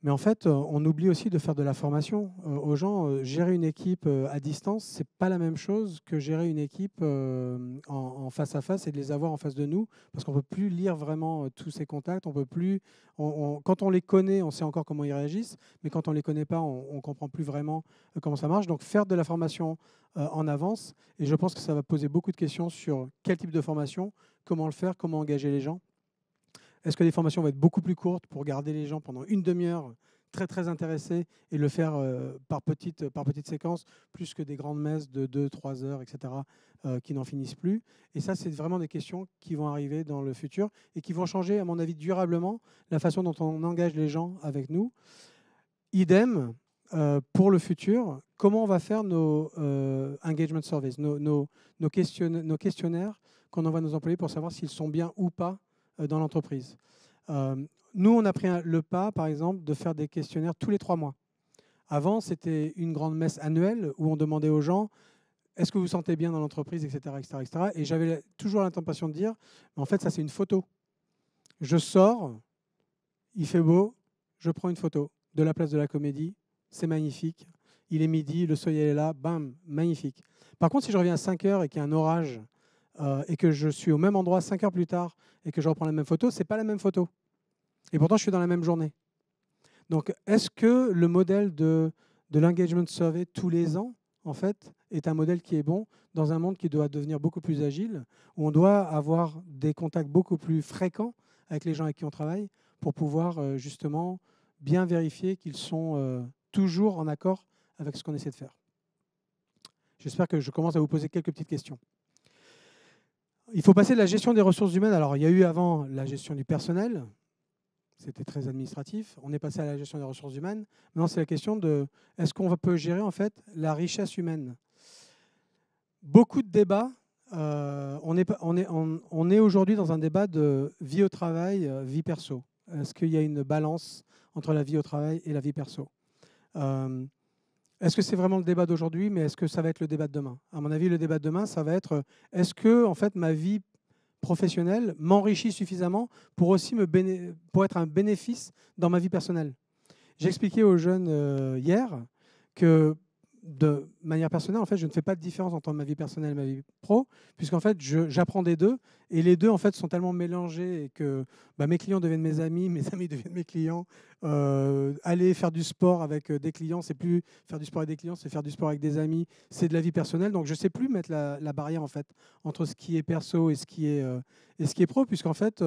Mais en fait, on oublie aussi de faire de la formation aux gens. Gérer une équipe à distance, c'est pas la même chose que gérer une équipe en face à face et de les avoir en face de nous, parce qu'on peut plus lire vraiment tous ces contacts. On peut plus. Quand on les connaît, on sait encore comment ils réagissent, mais quand on les connaît pas, on comprend plus vraiment comment ça marche. Donc, faire de la formation en avance. Et je pense que ça va poser beaucoup de questions sur quel type de formation, comment le faire, comment engager les gens. Est-ce que les formations vont être beaucoup plus courtes pour garder les gens pendant une demi-heure très très intéressés et le faire par petites séquences, plus que des grandes messes de 2-3 heures, etc., qui n'en finissent plus. Et ça, c'est vraiment des questions qui vont arriver dans le futur et qui vont changer, à mon avis, durablement la façon dont on engage les gens avec nous. Idem, pour le futur, comment on va faire nos engagement surveys, nos questionnaires qu'on envoie à nos employés pour savoir s'ils sont bien ou pas dans l'entreprise. Nous, on a pris le pas, par exemple, de faire des questionnaires tous les 3 mois. Avant, c'était une grande messe annuelle où on demandait aux gens est-ce que vous vous sentez bien dans l'entreprise, etc., etc., etc. Et j'avais toujours l'intention de dire en fait, ça, c'est une photo. Je sors, il fait beau, je prends une photo de la place de la Comédie, c'est magnifique. Il est midi, le soleil est là, bam, magnifique. Par contre, si je reviens à 5 heures et qu'il y a un orage et que je suis au même endroit 5 heures plus tard et que je reprends la même photo, ce n'est pas la même photo. Et pourtant, je suis dans la même journée. Donc, est-ce que le modèle de l'engagement survey tous les ans, en fait, est un modèle qui est bon dans un monde qui doit devenir beaucoup plus agile, où on doit avoir des contacts beaucoup plus fréquents avec les gens avec qui on travaille pour pouvoir justement bien vérifier qu'ils sont toujours en accord avec ce qu'on essaie de faire. J'espère que je commence à vous poser quelques petites questions. Il faut passer de la gestion des ressources humaines. Alors, il y a eu avant la gestion du personnel. C'était très administratif. On est passé à la gestion des ressources humaines. Maintenant, c'est la question de est-ce qu'on peut gérer en fait la richesse humaine. Beaucoup de débats. On est aujourd'hui dans un débat de vie au travail, vie perso. Est-ce qu'il y a une balance entre la vie au travail et la vie perso? Est-ce que c'est vraiment le débat d'aujourd'hui, mais est-ce que ça va être le débat de demain? À mon avis, le débat de demain, ça va être est-ce que en fait, ma vie professionnelle m'enrichit suffisamment pour aussi pour être un bénéfice dans ma vie personnelle? J'ai expliqué aux jeunes hier que de manière personnelle, en fait, je ne fais pas de différence entre ma vie personnelle et ma vie pro, puisqu'en fait, j'apprends des deux, et les deux, en fait, sont tellement mélangés que mes clients deviennent mes amis deviennent mes clients. Aller faire du sport avec des clients, c'est plus faire du sport avec des clients, c'est faire du sport avec des amis, c'est de la vie personnelle. Donc, je ne sais plus mettre la barrière, en fait, entre ce qui est perso et ce qui est pro, puisqu'en fait,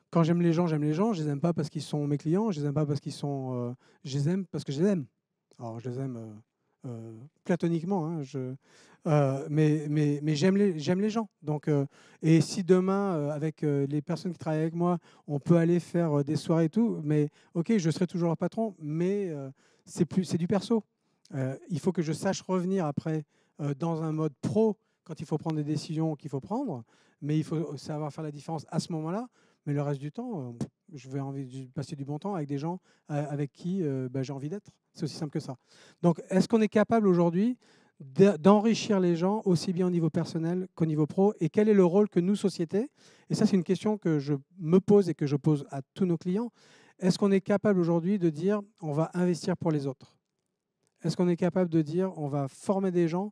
quand j'aime les gens, je les aime pas parce qu'ils sont mes clients, je les aime pas parce qu'ils sont... je les aime parce que je les aime. Alors, je les aime... platoniquement, hein, mais j'aime les gens. Donc, et si demain, avec les personnes qui travaillent avec moi, on peut aller faire des soirées et tout, mais ok, je serai toujours leur patron, mais c'est du perso. Il faut que je sache revenir après dans un mode pro quand il faut prendre des décisions qu'il faut prendre, mais il faut savoir faire la différence à ce moment-là. Mais le reste du temps, je vais envie de passer du bon temps avec des gens avec qui j'ai envie d'être. C'est aussi simple que ça. Donc, est-ce qu'on est capable aujourd'hui d'enrichir les gens aussi bien au niveau personnel qu'au niveau pro? Et quel est le rôle que nous, société, et ça c'est une question que je me pose et que je pose à tous nos clients, est-ce qu'on est capable aujourd'hui de dire on va investir pour les autres? Est-ce qu'on est capable de dire on va former des gens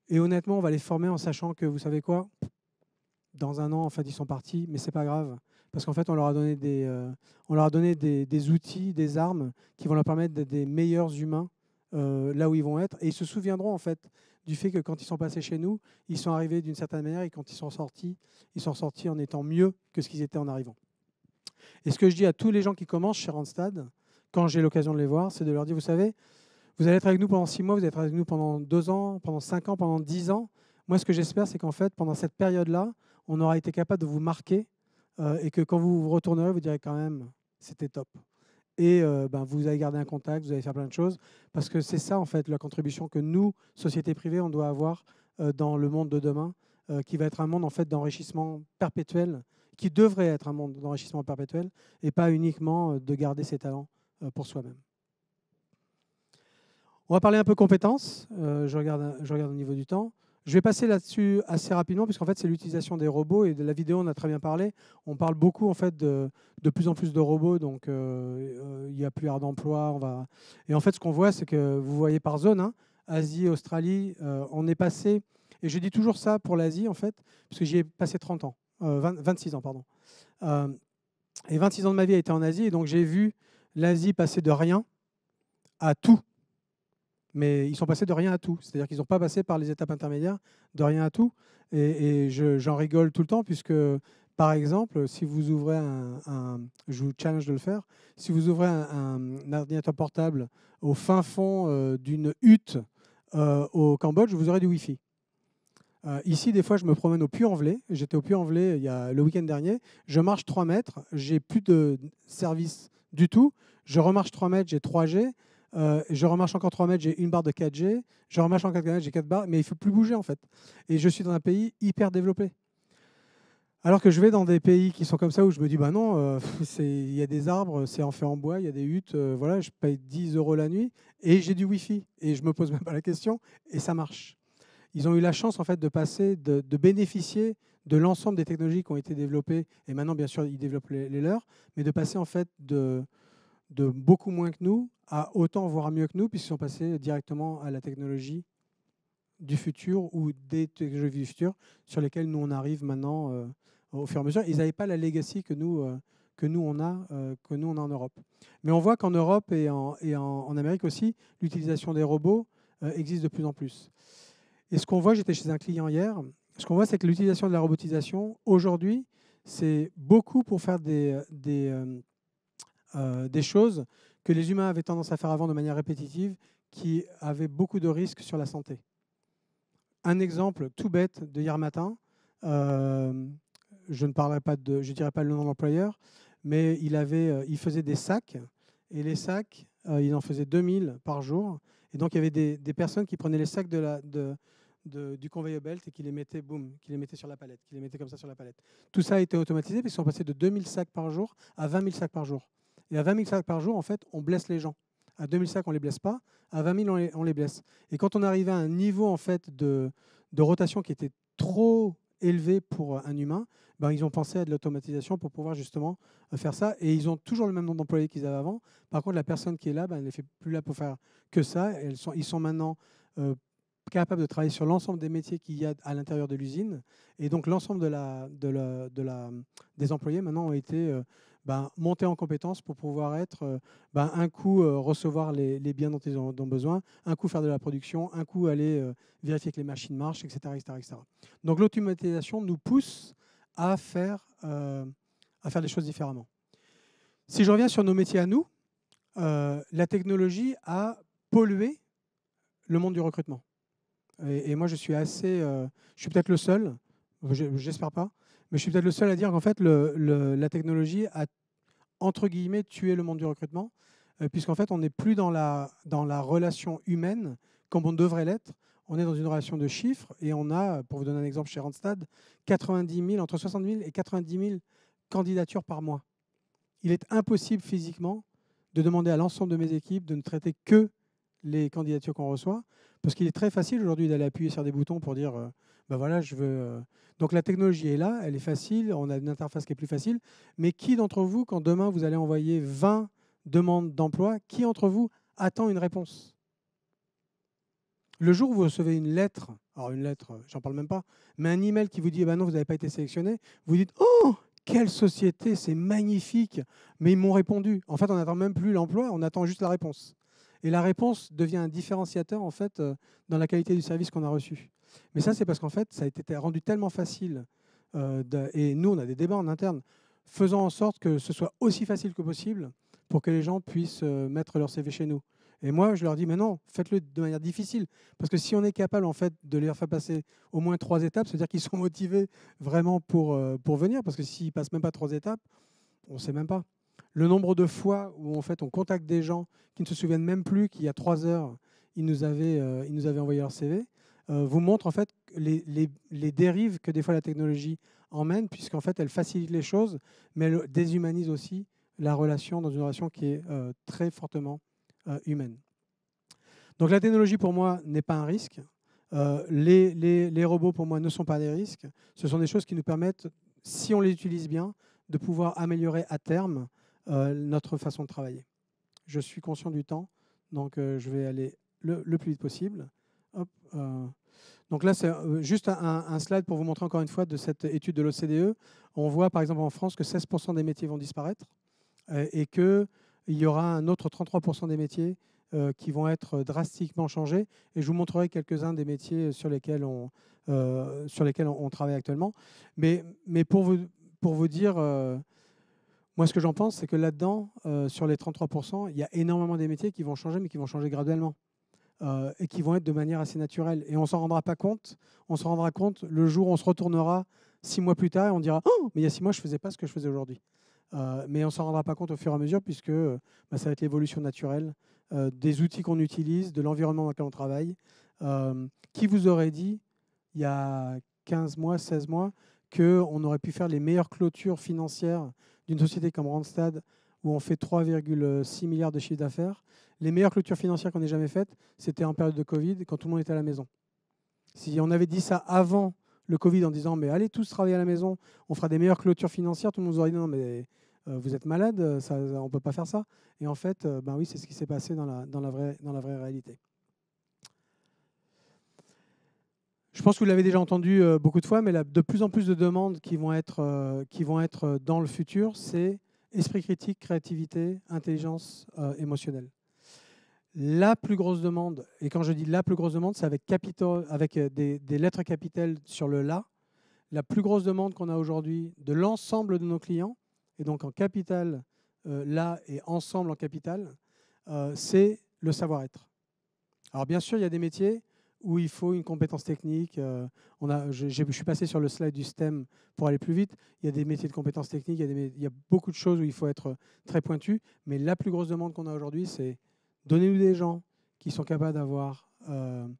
et honnêtement on va les former en sachant que vous savez quoi? Dans 1 an, en fait, ils sont partis, mais c'est pas grave, parce qu'en fait, on leur a donné des outils, des armes qui vont leur permettre d'être des meilleurs humains là où ils vont être, et ils se souviendront en fait du fait que quand ils sont passés chez nous, ils sont arrivés d'une certaine manière, et quand ils sont sortis en étant mieux que ce qu'ils étaient en arrivant. Et ce que je dis à tous les gens qui commencent chez Randstad, quand j'ai l'occasion de les voir, c'est de leur dire, vous savez, vous allez être avec nous pendant 6 mois, vous allez être avec nous pendant 2 ans, pendant 5 ans, pendant 10 ans. Moi, ce que j'espère, c'est qu'en fait, pendant cette période-là, on aura été capable de vous marquer et que quand vous vous retournerez, vous direz quand même, c'était top. Et vous allez garder un contact, vous allez faire plein de choses. Parce que c'est ça, en fait, la contribution que nous, société privée, on doit avoir dans le monde de demain, qui va être un monde, en fait, d'enrichissement perpétuel, qui devrait être un monde d'enrichissement perpétuel, et pas uniquement de garder ses talents pour soi-même. On va parler un peu compétences. Je regarde au niveau du temps. Je vais passer là-dessus assez rapidement, puisqu'en fait, c'est l'utilisation des robots. Et de la vidéo, on a très bien parlé. On parle beaucoup, en fait, de plus en plus de robots. Donc, il n'y a plus d'emploi. Et en fait, ce qu'on voit, c'est que vous voyez par zone, hein, Asie, Australie, on est passé... Et je dis toujours ça pour l'Asie, en fait, parce que j'y ai passé 30 ans. 26 ans, pardon. Et 26 ans de ma vie a été en Asie. Et donc, j'ai vu l'Asie passer de rien à tout. Mais ils sont passés de rien à tout. C'est-à-dire qu'ils n'ont pas passé par les étapes intermédiaires de rien à tout. Et j'en rigole tout le temps, puisque, par exemple, si vous ouvrez je vous challenge de le faire, si vous ouvrez un ordinateur portable au fin fond d'une hutte au Cambodge, vous aurez du Wi-Fi. Ici, des fois, je me promène au Puy-en-Velay. J'étais au Puy-en-Velay le week-end dernier. Je marche 3 mètres, j'ai plus de service du tout. Je remarche 3 mètres, j'ai 3G. Je remarche encore 3 mètres, j'ai une barre de 4G. Je remarche encore 4 mètres, j'ai 4 barres. Mais il ne faut plus bouger, en fait. Et je suis dans un pays hyper développé. Alors que je vais dans des pays qui sont comme ça, où je me dis, bah non, il y a des arbres, c'est en fait en bois, il y a des huttes, voilà, je paye 10 € la nuit et j'ai du Wi-Fi. Et je ne me pose même pas la question et ça marche. Ils ont eu la chance, en fait, de bénéficier de l'ensemble des technologies qui ont été développées. Et maintenant, bien sûr, ils développent les leurs, mais de passer, en fait, de beaucoup moins que nous à autant, voire mieux que nous, puisqu'ils sont passés directement à la technologie du futur ou des technologies du futur sur lesquelles nous, on arrive maintenant au fur et à mesure. Ils n'avaient pas la legacy que nous, on a en Europe. Mais on voit qu'en Europe et en Amérique aussi, l'utilisation des robots existe de plus en plus. Et ce qu'on voit, j'étais chez un client hier, ce qu'on voit, c'est que l'utilisation de la robotisation, aujourd'hui, c'est beaucoup pour faire des choses que les humains avaient tendance à faire avant de manière répétitive, qui avaient beaucoup de risques sur la santé. Un exemple tout bête de hier matin, je ne dirai pas le nom de l'employeur, mais il faisait des sacs, et les sacs, il en faisait 2000 par jour. Et donc, il y avait des personnes qui prenaient les sacs du conveyor belt et qui les mettaient, sur la palette, qui les mettaient comme ça sur la palette. Tout ça a été automatisé, puisqu'ils sont passés de 2000 sacs par jour à 20 000 sacs par jour. Et à 20 000 sacs par jour, en fait, on blesse les gens. À 2000 sacs, on ne les blesse pas. À 20 000, on les blesse. Et quand on arrivait à un niveau, en fait, de rotation qui était trop élevé pour un humain, ils ont pensé à de l'automatisation pour pouvoir justement faire ça. Et ils ont toujours le même nombre d'employés qu'ils avaient avant. Par contre, la personne qui est là, elle n'est plus là pour faire que ça. Ils sont maintenant capables de travailler sur l'ensemble des métiers qu'il y a à l'intérieur de l'usine. Et donc, l'ensemble des employés maintenant ont été monter en compétences pour pouvoir être un coup recevoir les biens dont ils ont besoin, un coup faire de la production, un coup aller vérifier que les machines marchent, etc. etc. Donc l'automatisation nous pousse à faire des choses différemment. Si je reviens sur nos métiers à nous, la technologie a pollué le monde du recrutement. Et moi, je suis peut-être le seul, j'espère pas, mais je suis peut-être le seul à dire qu'en fait, la technologie a, entre guillemets, tué le monde du recrutement, puisqu'en fait, on n'est plus dans la relation humaine comme on devrait l'être. On est dans une relation de chiffres et on a, pour vous donner un exemple chez Randstad, entre 60 000 et 90 000 candidatures par mois. Il est impossible physiquement de demander à l'ensemble de mes équipes de ne traiter que les candidatures qu'on reçoit, parce qu'il est très facile aujourd'hui d'aller appuyer sur des boutons pour dire voilà, je veux... Donc la technologie est là, elle est facile, on a une interface qui est plus facile, mais qui d'entre vous, quand demain vous allez envoyer 20 demandes d'emploi, qui d'entre vous attend une réponse? Le jour où vous recevez une lettre, alors une lettre, j'en parle même pas, mais un email qui vous dit non, vous n'avez pas été sélectionné, vous dites oh, quelle société, c'est magnifique, mais ils m'ont répondu. En fait, on n'attend même plus l'emploi, on attend juste la réponse. Et la réponse devient un différenciateur en fait, dans la qualité du service qu'on a reçu. Mais ça, c'est parce qu'en fait, ça a été rendu tellement facile, et nous, on a des débats en interne, faisant en sorte que ce soit aussi facile que possible pour que les gens puissent mettre leur CV chez nous. Et moi, je leur dis, mais non, faites-le de manière difficile. Parce que si on est capable en fait, de leur faire passer au moins 3 étapes, c'est-à-dire qu'ils sont motivés vraiment pour venir. Parce que s'ils ne passent même pas 3 étapes, on ne sait même pas. Le nombre de fois où en fait, on contacte des gens qui ne se souviennent même plus qu'il y a 3 heures, ils nous avaient envoyé leur CV, vous montre en fait les dérives que des fois la technologie emmène, puisqu'en fait, elle facilite les choses, mais elle déshumanise aussi la relation dans une relation qui est très fortement humaine. Donc la technologie, pour moi, n'est pas un risque. Les robots, pour moi, ne sont pas des risques. Ce sont des choses qui nous permettent, si on les utilise bien, de pouvoir améliorer à terme notre façon de travailler. Je suis conscient du temps, donc je vais aller le plus vite possible. Hop, donc là, c'est juste un slide pour vous montrer encore une fois de cette étude de l'OCDE. On voit par exemple en France que 16% des métiers vont disparaître et qu'il y aura un autre 33% des métiers qui vont être drastiquement changés. Et je vous montrerai quelques-uns des métiers sur lesquels on travaille actuellement. Mais pour vous dire, moi ce que j'en pense, c'est que là-dedans, sur les 33%, il y a énormément des métiers qui vont changer, mais qui vont changer graduellement. Et qui vont être de manière assez naturelle. Et on ne s'en rendra pas compte. On se rendra compte le jour où on se retournera 6 mois plus tard et on dira « Oh, mais il y a 6 mois, je ne faisais pas ce que je faisais aujourd'hui ». Mais on ne s'en rendra pas compte au fur et à mesure puisque ça va être l'évolution naturelle des outils qu'on utilise, de l'environnement dans lequel on travaille. Qui vous aurait dit, il y a 15 mois, 16 mois, qu'on aurait pu faire les meilleures clôtures financières d'une société comme Randstad où on fait 3,6 milliards de chiffre d'affaires. Les meilleures clôtures financières qu'on ait jamais faites, c'était en période de Covid, quand tout le monde était à la maison. Si on avait dit ça avant le Covid en disant « mais allez tous travailler à la maison, on fera des meilleures clôtures financières », tout le monde nous aurait dit « non, mais vous êtes malade, on ne peut pas faire ça ». Et en fait, ben oui, c'est ce qui s'est passé dans la vraie réalité. Je pense que vous l'avez déjà entendu beaucoup de fois, mais de plus en plus de demandes qui vont être dans le futur, c'est esprit critique, créativité, intelligence émotionnelle. La plus grosse demande, et quand je dis la plus grosse demande, c'est avec des lettres capitales sur le « la ». La plus grosse demande qu'on a aujourd'hui de l'ensemble de nos clients, et donc en capital là et ensemble en capital, c'est le savoir-être. Alors bien sûr, il y a des métiers où il faut une compétence technique. Je suis passé sur le slide du STEM pour aller plus vite. Il y a des métiers de compétences techniques, il y a beaucoup de choses où il faut être très pointu. Mais la plus grosse demande qu'on a aujourd'hui, c'est donnez-nous des gens qui sont capables d'avoir une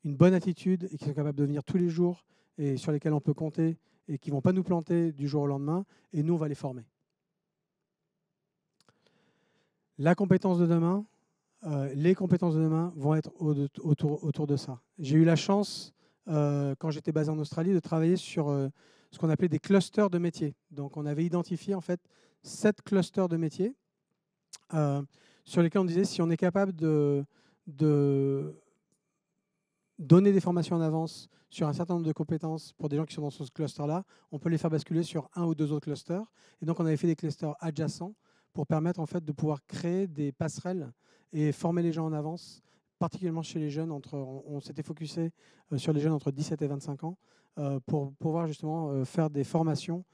bonne attitude et qui sont capables de venir tous les jours et sur lesquels on peut compter et qui ne vont pas nous planter du jour au lendemain. Et nous, on va les former. La compétence de demain, les compétences de demain vont être autour de ça. J'ai eu la chance, quand j'étais basé en Australie, de travailler sur ce qu'on appelait des clusters de métiers. Donc, on avait identifié en fait 7 clusters de métiers sur lesquels on disait si on est capable de donner des formations en avance sur un certain nombre de compétences pour des gens qui sont dans ce cluster-là, on peut les faire basculer sur un ou deux autres clusters. Et donc, on avait fait des clusters adjacents pour permettre en fait de pouvoir créer des passerelles et former les gens en avance, particulièrement chez les jeunes. On s'était focusé sur les jeunes entre 17 et 25 ans pour pouvoir justement faire des formations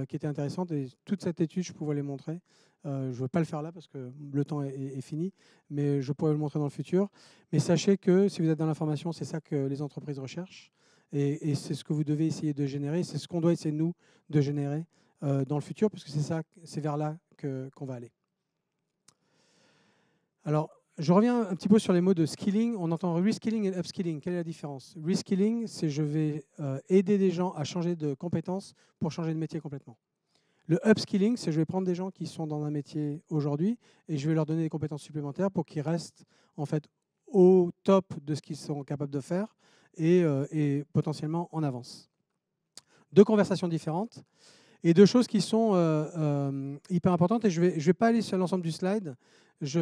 qui étaient intéressantes. Et toute cette étude, je pouvais les montrer. Je ne veux pas le faire là parce que le temps est fini, mais je pourrais le montrer dans le futur. Mais sachez que si vous êtes dans l'information, c'est ça que les entreprises recherchent. Et c'est ce que vous devez essayer de générer. C'est ce qu'on doit essayer, nous, de générer dans le futur, parce que c'est vers là qu'on va aller. Alors, je reviens un petit peu sur les mots de skilling. On entend reskilling et upskilling. Quelle est la différence? Reskilling, c'est je vais aider des gens à changer de compétences pour changer de métier complètement. Le upskilling, c'est je vais prendre des gens qui sont dans un métier aujourd'hui et je vais leur donner des compétences supplémentaires pour qu'ils restent en fait au top de ce qu'ils sont capables de faire et potentiellement en avance. Deux conversations différentes et deux choses qui sont hyper importantes. Et je vais pas aller sur l'ensemble du slide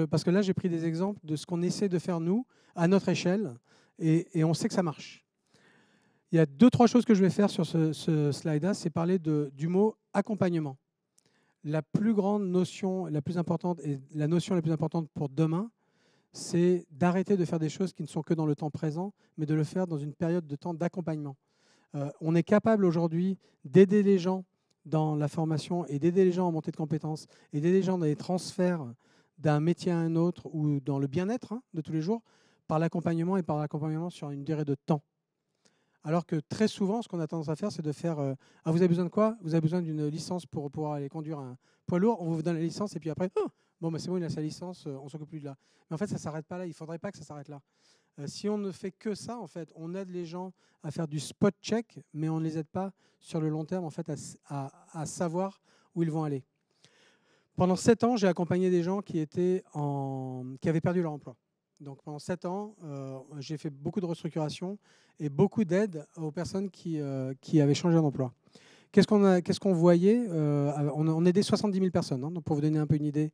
parce que là, j'ai pris des exemples de ce qu'on essaie de faire nous à notre échelle et on sait que ça marche. Il y a 2-3 choses que je vais faire sur ce slide-là, c'est parler du mot accompagnement. La plus grande notion, la plus importante et la notion la plus importante pour demain, c'est d'arrêter de faire des choses qui ne sont que dans le temps présent, mais de le faire dans une période de temps d'accompagnement. On est capable aujourd'hui d'aider les gens dans la formation et d'aider les gens à monter de compétences et d'aider les gens dans les transferts d'un métier à un autre ou dans le bien-être de tous les jours par l'accompagnement et par l'accompagnement sur une durée de temps. Alors que très souvent, ce qu'on a tendance à faire, c'est de faire ah, vous avez besoin de quoi? Vous avez besoin d'une licence pour pouvoir aller conduire un poids lourd, on vous donne la licence et puis après, oh, bon, bah, c'est bon, il a sa licence, on ne s'occupe plus de là. Mais en fait, ça ne s'arrête pas là, il ne faudrait pas que ça s'arrête là. Si on ne fait que ça, en fait, on aide les gens à faire du spot check, mais on ne les aide pas sur le long terme en fait, à savoir où ils vont aller. Pendant 7 ans, j'ai accompagné des gens qui avaient perdu leur emploi. Donc pendant 7 ans, j'ai fait beaucoup de restructuration et beaucoup d'aide aux personnes qui avaient changé d'emploi. Qu'est-ce qu'on voyait on aidait 70 000 personnes. Donc pour vous donner un peu une idée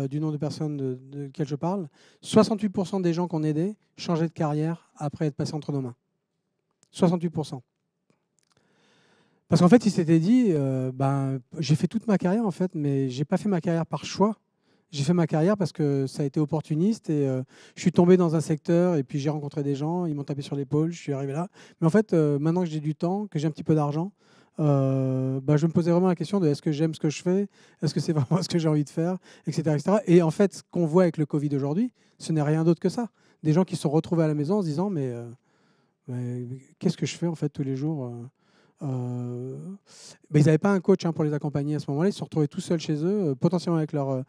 du nombre de personnes de lesquelles je parle, 68% des gens qu'on aidait changeaient de carrière après être passés entre nos mains. 68%. Parce qu'en fait, ils s'étaient dit, j'ai fait toute ma carrière, en fait, mais je n'ai pas fait ma carrière par choix. J'ai fait ma carrière parce que ça a été opportuniste et je suis tombé dans un secteur et puis j'ai rencontré des gens, ils m'ont tapé sur l'épaule, je suis arrivé là. Mais en fait, maintenant que j'ai du temps, que j'ai un petit peu d'argent, je me posais vraiment la question de est-ce que j'aime ce que je fais, est-ce que c'est vraiment ce que j'ai envie de faire, etc., etc. Et en fait, ce qu'on voit avec le Covid aujourd'hui, ce n'est rien d'autre que ça. Des gens qui se sont retrouvés à la maison en se disant mais qu'est-ce que je fais en fait tous les jours ils n'avaient pas un coach pour les accompagner à ce moment-là. Ils se sont retrouvés tout seuls chez eux, potentiellement avec leur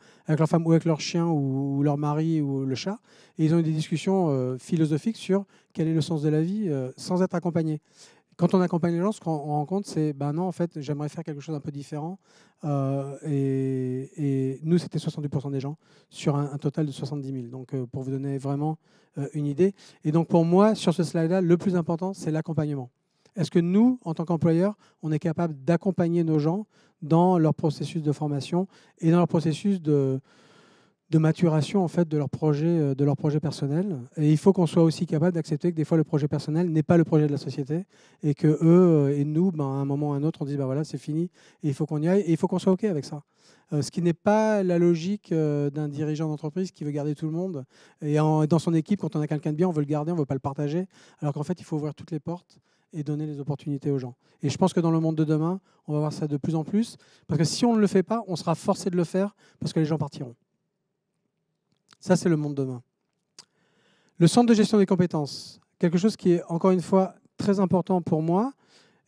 femme ou avec leur chien ou leur mari ou le chat. Et ils ont eu des discussions philosophiques sur quel est le sens de la vie sans être accompagnés. Quand on accompagne les gens, ce qu'on rend compte, c'est non, en fait, j'aimerais faire quelque chose d'un peu différent. Et nous, c'était 70% des gens sur un total de 70 000. Donc, pour vous donner vraiment une idée. Et donc, pour moi, sur ce slide-là, le plus important, c'est l'accompagnement. Est-ce que nous, en tant qu'employeurs, on est capable d'accompagner nos gens dans leur processus de formation et dans leur processus de maturation en fait, de leur projet personnel. Et il faut qu'on soit aussi capable d'accepter que des fois, le projet personnel n'est pas le projet de la société et que eux et nous, à un moment ou à un autre, on dit voilà, c'est fini et il faut qu'on y aille et il faut qu'on soit OK avec ça. Ce qui n'est pas la logique d'un dirigeant d'entreprise qui veut garder tout le monde. Et dans son équipe, quand on a quelqu'un de bien, on veut le garder, on ne veut pas le partager. Alors qu'en fait, il faut ouvrir toutes les portes et donner les opportunités aux gens. Et je pense que dans le monde de demain, on va voir ça de plus en plus. Parce que si on ne le fait pas, on sera forcé de le faire parce que les gens partiront. Ça, c'est le monde de demain. Le centre de gestion des compétences, quelque chose qui est, encore une fois, très important pour moi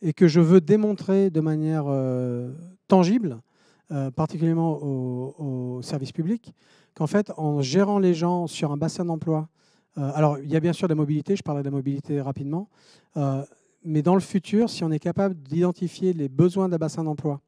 et que je veux démontrer de manière tangible, particulièrement au service public, qu'en fait, en gérant les gens sur un bassin d'emploi, alors il y a bien sûr la mobilité, je parlerai de la mobilité rapidement, mais dans le futur, si on est capable d'identifier les besoins d'un bassin d'emploi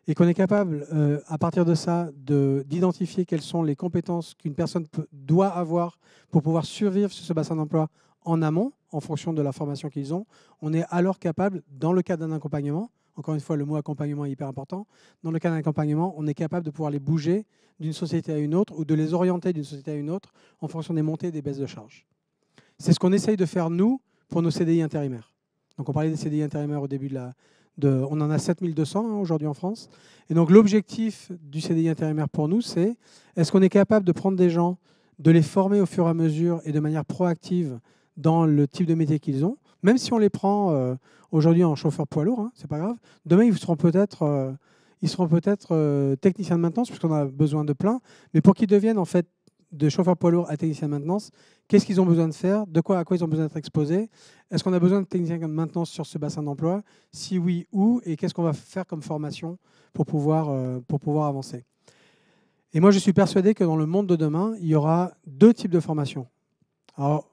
et qu'on est capable, à partir de ça, d'identifier quelles sont les compétences qu'une personne doit avoir pour pouvoir survivre sur ce bassin d'emploi en amont, en fonction de la formation qu'ils ont, on est alors capable, dans le cadre d'un accompagnement, encore une fois, le mot accompagnement est hyper important, dans le cadre d'un accompagnement, on est capable de pouvoir les bouger d'une société à une autre ou de les orienter d'une société à une autre en fonction des montées et des baisses de charges. C'est ce qu'on essaye de faire, nous, pour nos CDI intérimaires. Donc on parlait des CDI intérimaires au début on en a 7200 aujourd'hui en France. Et donc l'objectif du CDI intérimaire pour nous, c'est est-ce qu'on est capable de prendre des gens, de les former au fur et à mesure et de manière proactive dans le type de métier qu'ils ont, même si on les prend aujourd'hui en chauffeur poids lourd, c'est pas grave. Demain, ils seront peut-être techniciens de maintenance, puisqu'on a besoin de plein, mais pour qu'ils deviennent en fait de chauffeurs poids lourds à techniciens de maintenance, qu'est-ce qu'ils ont besoin de faire, à quoi ils ont besoin d'être exposés, est-ce qu'on a besoin de techniciens de maintenance sur ce bassin d'emploi, si oui, où, et qu'est-ce qu'on va faire comme formation pour pouvoir avancer. Et moi, je suis persuadé que dans le monde de demain, il y aura 2 types de formations. Alors,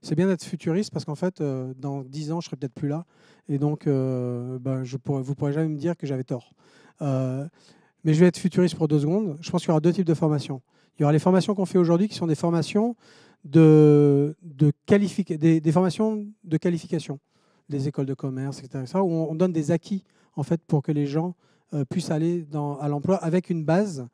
c'est bien d'être futuriste parce qu'en fait, dans 10 ans, je ne serai peut-être plus là. Et donc, vous ne pourrez jamais me dire que j'avais tort. Mais je vais être futuriste pour 2 secondes. Je pense qu'il y aura 2 types de formations. Il y aura les formations qu'on fait aujourd'hui qui sont des formations des formations de qualification, des écoles de commerce, etc., où on donne des acquis en fait, pour que les gens puissent aller à l'emploi avec une base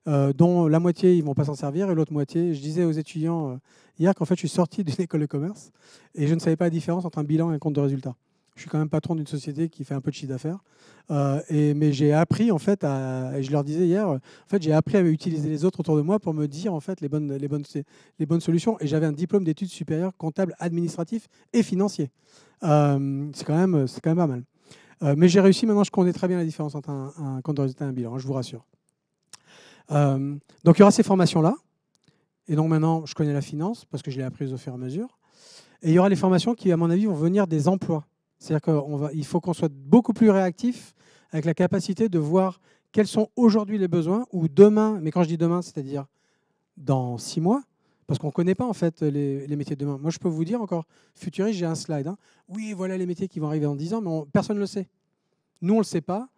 dont la moitié, ils ne vont pas s'en servir, et l'autre moitié, je disais aux étudiants hier qu'en fait, je suis sorti d'une école de commerce et je ne savais pas la différence entre un bilan et un compte de résultat. Je suis quand même patron d'une société qui fait un peu de chiffre d'affaires. Mais j'ai appris, en fait, et je leur disais hier, en fait, j'ai appris à utiliser les autres autour de moi pour me dire en fait, les bonnes solutions. Et j'avais un diplôme d'études supérieures comptable, administratif et financier. C'est quand même pas mal. Mais j'ai réussi, maintenant je connais très bien la différence entre un compte de résultat et un bilan, je vous rassure. Donc il y aura ces formations-là. Et donc maintenant, je connais la finance parce que je l'ai apprise au fur et à mesure. Et il y aura les formations qui, à mon avis, vont venir des emplois. C'est-à-dire qu'il faut qu'on soit beaucoup plus réactif avec la capacité de voir quels sont aujourd'hui les besoins ou demain, mais quand je dis demain, c'est-à-dire dans 6 mois, parce qu'on ne connaît pas en fait les métiers de demain. Moi, je peux vous dire encore, futuriste, j'ai un slide. Hein. Oui, voilà les métiers qui vont arriver dans 10 ans, mais personne ne le sait. Nous, on ne le sait pas.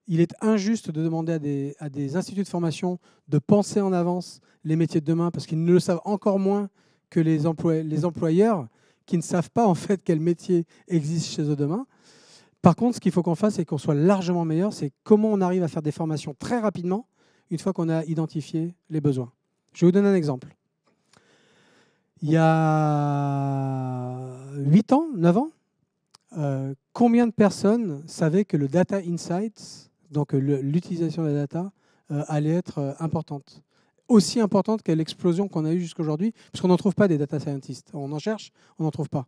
Il est injuste de demander à des instituts de formation de penser en avance les métiers de demain parce qu'ils ne le savent encore moins que les employeurs qui ne savent pas en fait quel métier existe chez eux demain. Par contre, ce qu'il faut qu'on fasse et qu'on soit largement meilleur, c'est comment on arrive à faire des formations très rapidement une fois qu'on a identifié les besoins. Je vais vous donner un exemple. Il y a 8 ans, 9 ans, combien de personnes savaient que le data insights, donc l'utilisation de la data, allait être importante? Aussi importante qu'à l'explosion qu'on a eue jusqu'à aujourd'hui, parce qu'on n'en trouve pas des data scientists. On en cherche, on n'en trouve pas.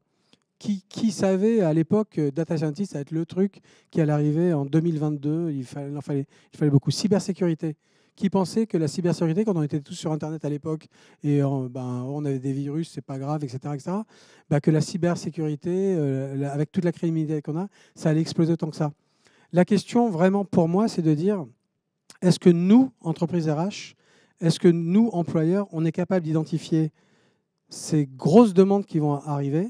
Qui savait à l'époque que data scientist allait être le truc qui allait arriver en 2022? Il fallait beaucoup. Cybersécurité. Qui pensait que la cybersécurité, quand on était tous sur Internet à l'époque et on avait des virus, c'est pas grave, etc., que la cybersécurité, avec toute la criminalité qu'on a, ça allait exploser autant que ça. La question vraiment pour moi, c'est de dire, est-ce que nous, entreprises RH, est-ce que nous, employeurs, on est capable d'identifier ces grosses demandes qui vont arriver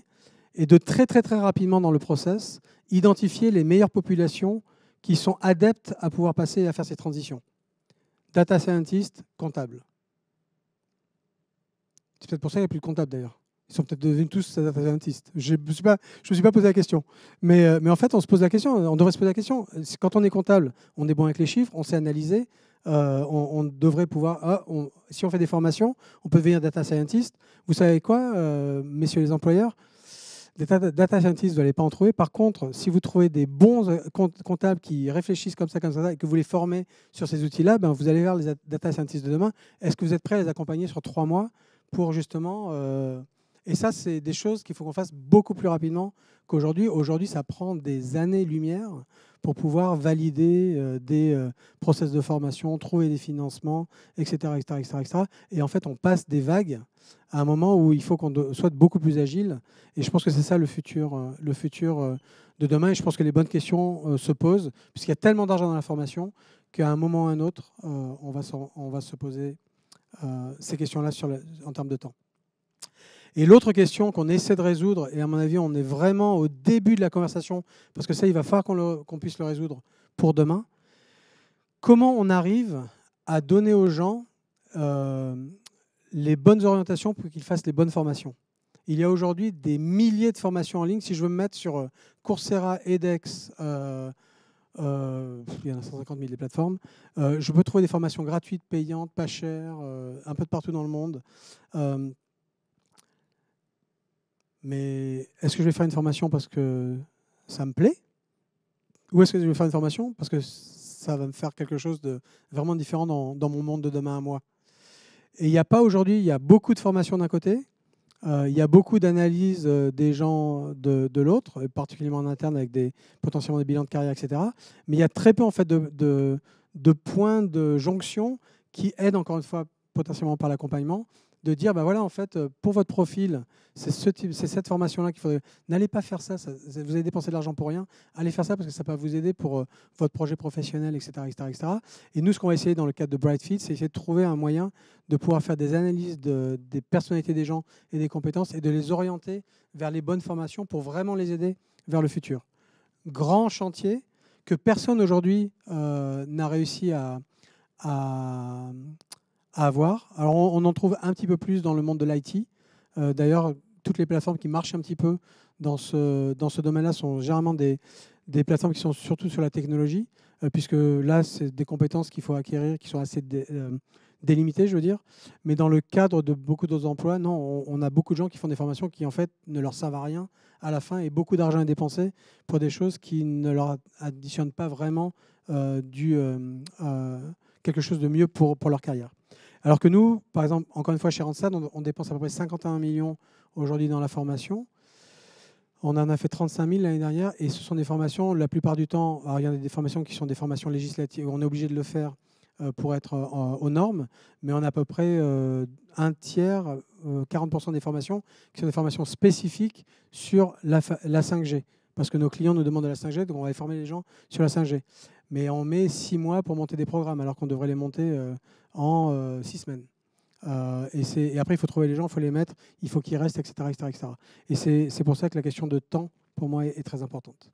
et de très très très rapidement dans le process, identifier les meilleures populations qui sont adeptes à pouvoir passer et à faire ces transitions? Data scientist, comptable. C'est peut-être pour ça qu'il n'y a plus de comptables d'ailleurs. Ils sont peut-être devenus tous data scientists. Je ne me suis pas posé la question. Mais en fait, on se pose la question, on devrait se poser la question. Quand on est comptable, on est bon avec les chiffres, on sait analyser, on devrait pouvoir... si on fait des formations, on peut devenir data scientist. Vous savez quoi, messieurs les employeurs? Des data scientists, vous n'allez pas en trouver. Par contre, si vous trouvez des bons comptables qui réfléchissent comme ça, et que vous les formez sur ces outils-là, vous allez vers les data scientists de demain. Est-ce que vous êtes prêts à les accompagner sur 3 mois pour justement... Et ça, c'est des choses qu'il faut qu'on fasse beaucoup plus rapidement qu'aujourd'hui. Aujourd'hui, ça prend des années-lumière pour pouvoir valider des process de formation, trouver des financements, etc., etc., etc., etc. Et en fait, on passe des vagues à un moment où il faut qu'on soit beaucoup plus agile. Et je pense que c'est ça le futur de demain. Et je pense que les bonnes questions se posent, puisqu'il y a tellement d'argent dans la formation qu'à un moment ou à un autre, on va se poser ces questions-là en termes de temps. Et l'autre question qu'on essaie de résoudre, et à mon avis, on est vraiment au début de la conversation, parce que ça, il va falloir qu'on puisse le résoudre pour demain. Comment on arrive à donner aux gens les bonnes orientations pour qu'ils fassent les bonnes formations? Il y a aujourd'hui des milliers de formations en ligne. Si je veux me mettre sur Coursera, edX, il y en a 150 000 des plateformes, je peux trouver des formations gratuites, payantes, pas chères, un peu de partout dans le monde. Mais est-ce que je vais faire une formation parce que ça me plaît? Ou est-ce que je vais faire une formation parce que ça va me faire quelque chose de vraiment différent dans mon monde de demain à moi? Et il n'y a pas aujourd'hui, il y a beaucoup de formations d'un côté, il y a beaucoup d'analyses des gens de l'autre, particulièrement en interne avec potentiellement des bilans de carrière, etc. Mais il y a très peu en fait, de points de jonction qui aident encore une fois potentiellement par l'accompagnement, de dire, voilà, en fait, pour votre profil, c'est cette formation-là qu'il faudrait... N'allez pas faire ça, vous allez dépenser de l'argent pour rien. Allez faire ça parce que ça peut vous aider pour votre projet professionnel, etc., etc., etc. Et nous, ce qu'on va essayer dans le cadre de Brightfit, c'est essayer de trouver un moyen de pouvoir faire des analyses des personnalités des gens et des compétences et de les orienter vers les bonnes formations pour vraiment les aider vers le futur. Grand chantier que personne aujourd'hui n'a réussi à avoir. Alors, on en trouve un petit peu plus dans le monde de l'IT. D'ailleurs, toutes les plateformes qui marchent un petit peu dans ce domaine-là sont généralement des plateformes qui sont surtout sur la technologie, puisque là, c'est des compétences qu'il faut acquérir qui sont assez délimitées, je veux dire. Mais dans le cadre de beaucoup d'autres emplois, non, on a beaucoup de gens qui font des formations qui, en fait, ne leur servent à rien à la fin et beaucoup d'argent est dépensé pour des choses qui ne leur additionnent pas vraiment quelque chose de mieux pour leur carrière. Alors que nous, par exemple, encore une fois, chez Randstad, on dépense à peu près 51 millions aujourd'hui dans la formation. On en a fait 35 000 l'année dernière et ce sont des formations, la plupart du temps, alors il y en a des formations qui sont des formations législatives, où on est obligé de le faire pour être aux normes, mais on a à peu près un tiers, 40% des formations qui sont des formations spécifiques sur la 5G. Parce que nos clients nous demandent de la 5G, donc on va former les gens sur la 5G. Mais on met 6 mois pour monter des programmes, alors qu'on devrait les monter en 6 semaines. Et après, il faut trouver les gens, il faut les mettre, il faut qu'ils restent, etc., etc., etc. Et c'est pour ça que la question de temps, pour moi, est très importante.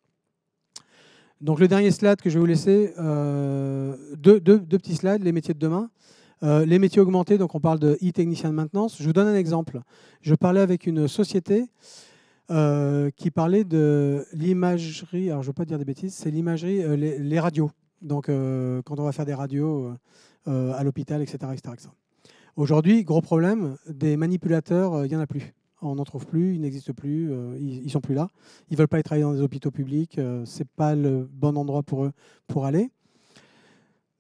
Donc le dernier slide que je vais vous laisser, deux petits slides, les métiers de demain. Les métiers augmentés, donc on parle de e-technicien de maintenance. Je vous donne un exemple. Je parlais avec une société qui parlait de l'imagerie, alors je ne veux pas dire des bêtises, c'est l'imagerie, les radios. Donc quand on va faire des radios à l'hôpital, etc., etc. Aujourd'hui, gros problème, des manipulateurs, il n'y en a plus. On n'en trouve plus, ils n'existent plus, ils ne sont plus là. Ils ne veulent pas travailler dans des hôpitaux publics, ce n'est pas le bon endroit pour eux pour aller.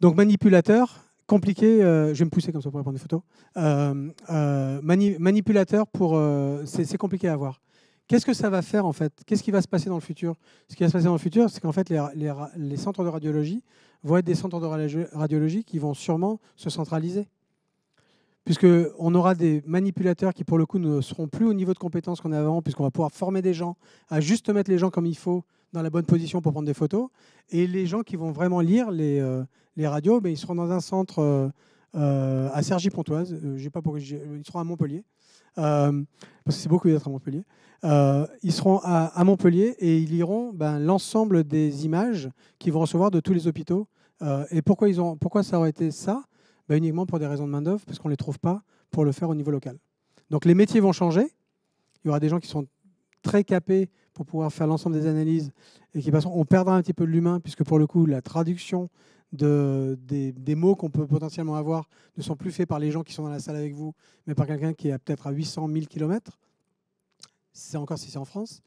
Donc manipulateur, compliqué, je vais me pousser comme ça pour prendre des photos. Manipulateur, c'est compliqué à voir. Qu'est-ce que ça va faire en fait? Qu'est-ce qui va se passer dans le futur? Ce qui va se passer dans le futur, c'est qu'en fait les centres de radiologie vont être des centres de radiologie qui vont sûrement se centraliser. Puisqu'on aura des manipulateurs qui, pour le coup, ne seront plus au niveau de compétences qu'on avait avant, puisqu'on va pouvoir former des gens à juste mettre les gens comme il faut dans la bonne position pour prendre des photos. Et les gens qui vont vraiment lire les radios, ils seront dans un centre à Cergy-Pontoise. Je sais pas pourquoi ils seront à Montpellier, parce que c'est beaucoup d'être à Montpellier. Ils seront à Montpellier et ils liront l'ensemble des images qu'ils vont recevoir de tous les hôpitaux. Et pourquoi ça aurait été ça? Uniquement pour des raisons de main-d'œuvre, parce qu'on ne les trouve pas pour le faire au niveau local. Donc les métiers vont changer. Il y aura des gens qui sont très capés pour pouvoir faire l'ensemble des analyses et qui passeront. On perdra un petit peu de l'humain, puisque pour le coup, la traduction des mots qu'on peut potentiellement avoir ne sont plus faits par les gens qui sont dans la salle avec vous, mais par quelqu'un qui est peut-être à 800 000 km. C'est encore si c'est en France.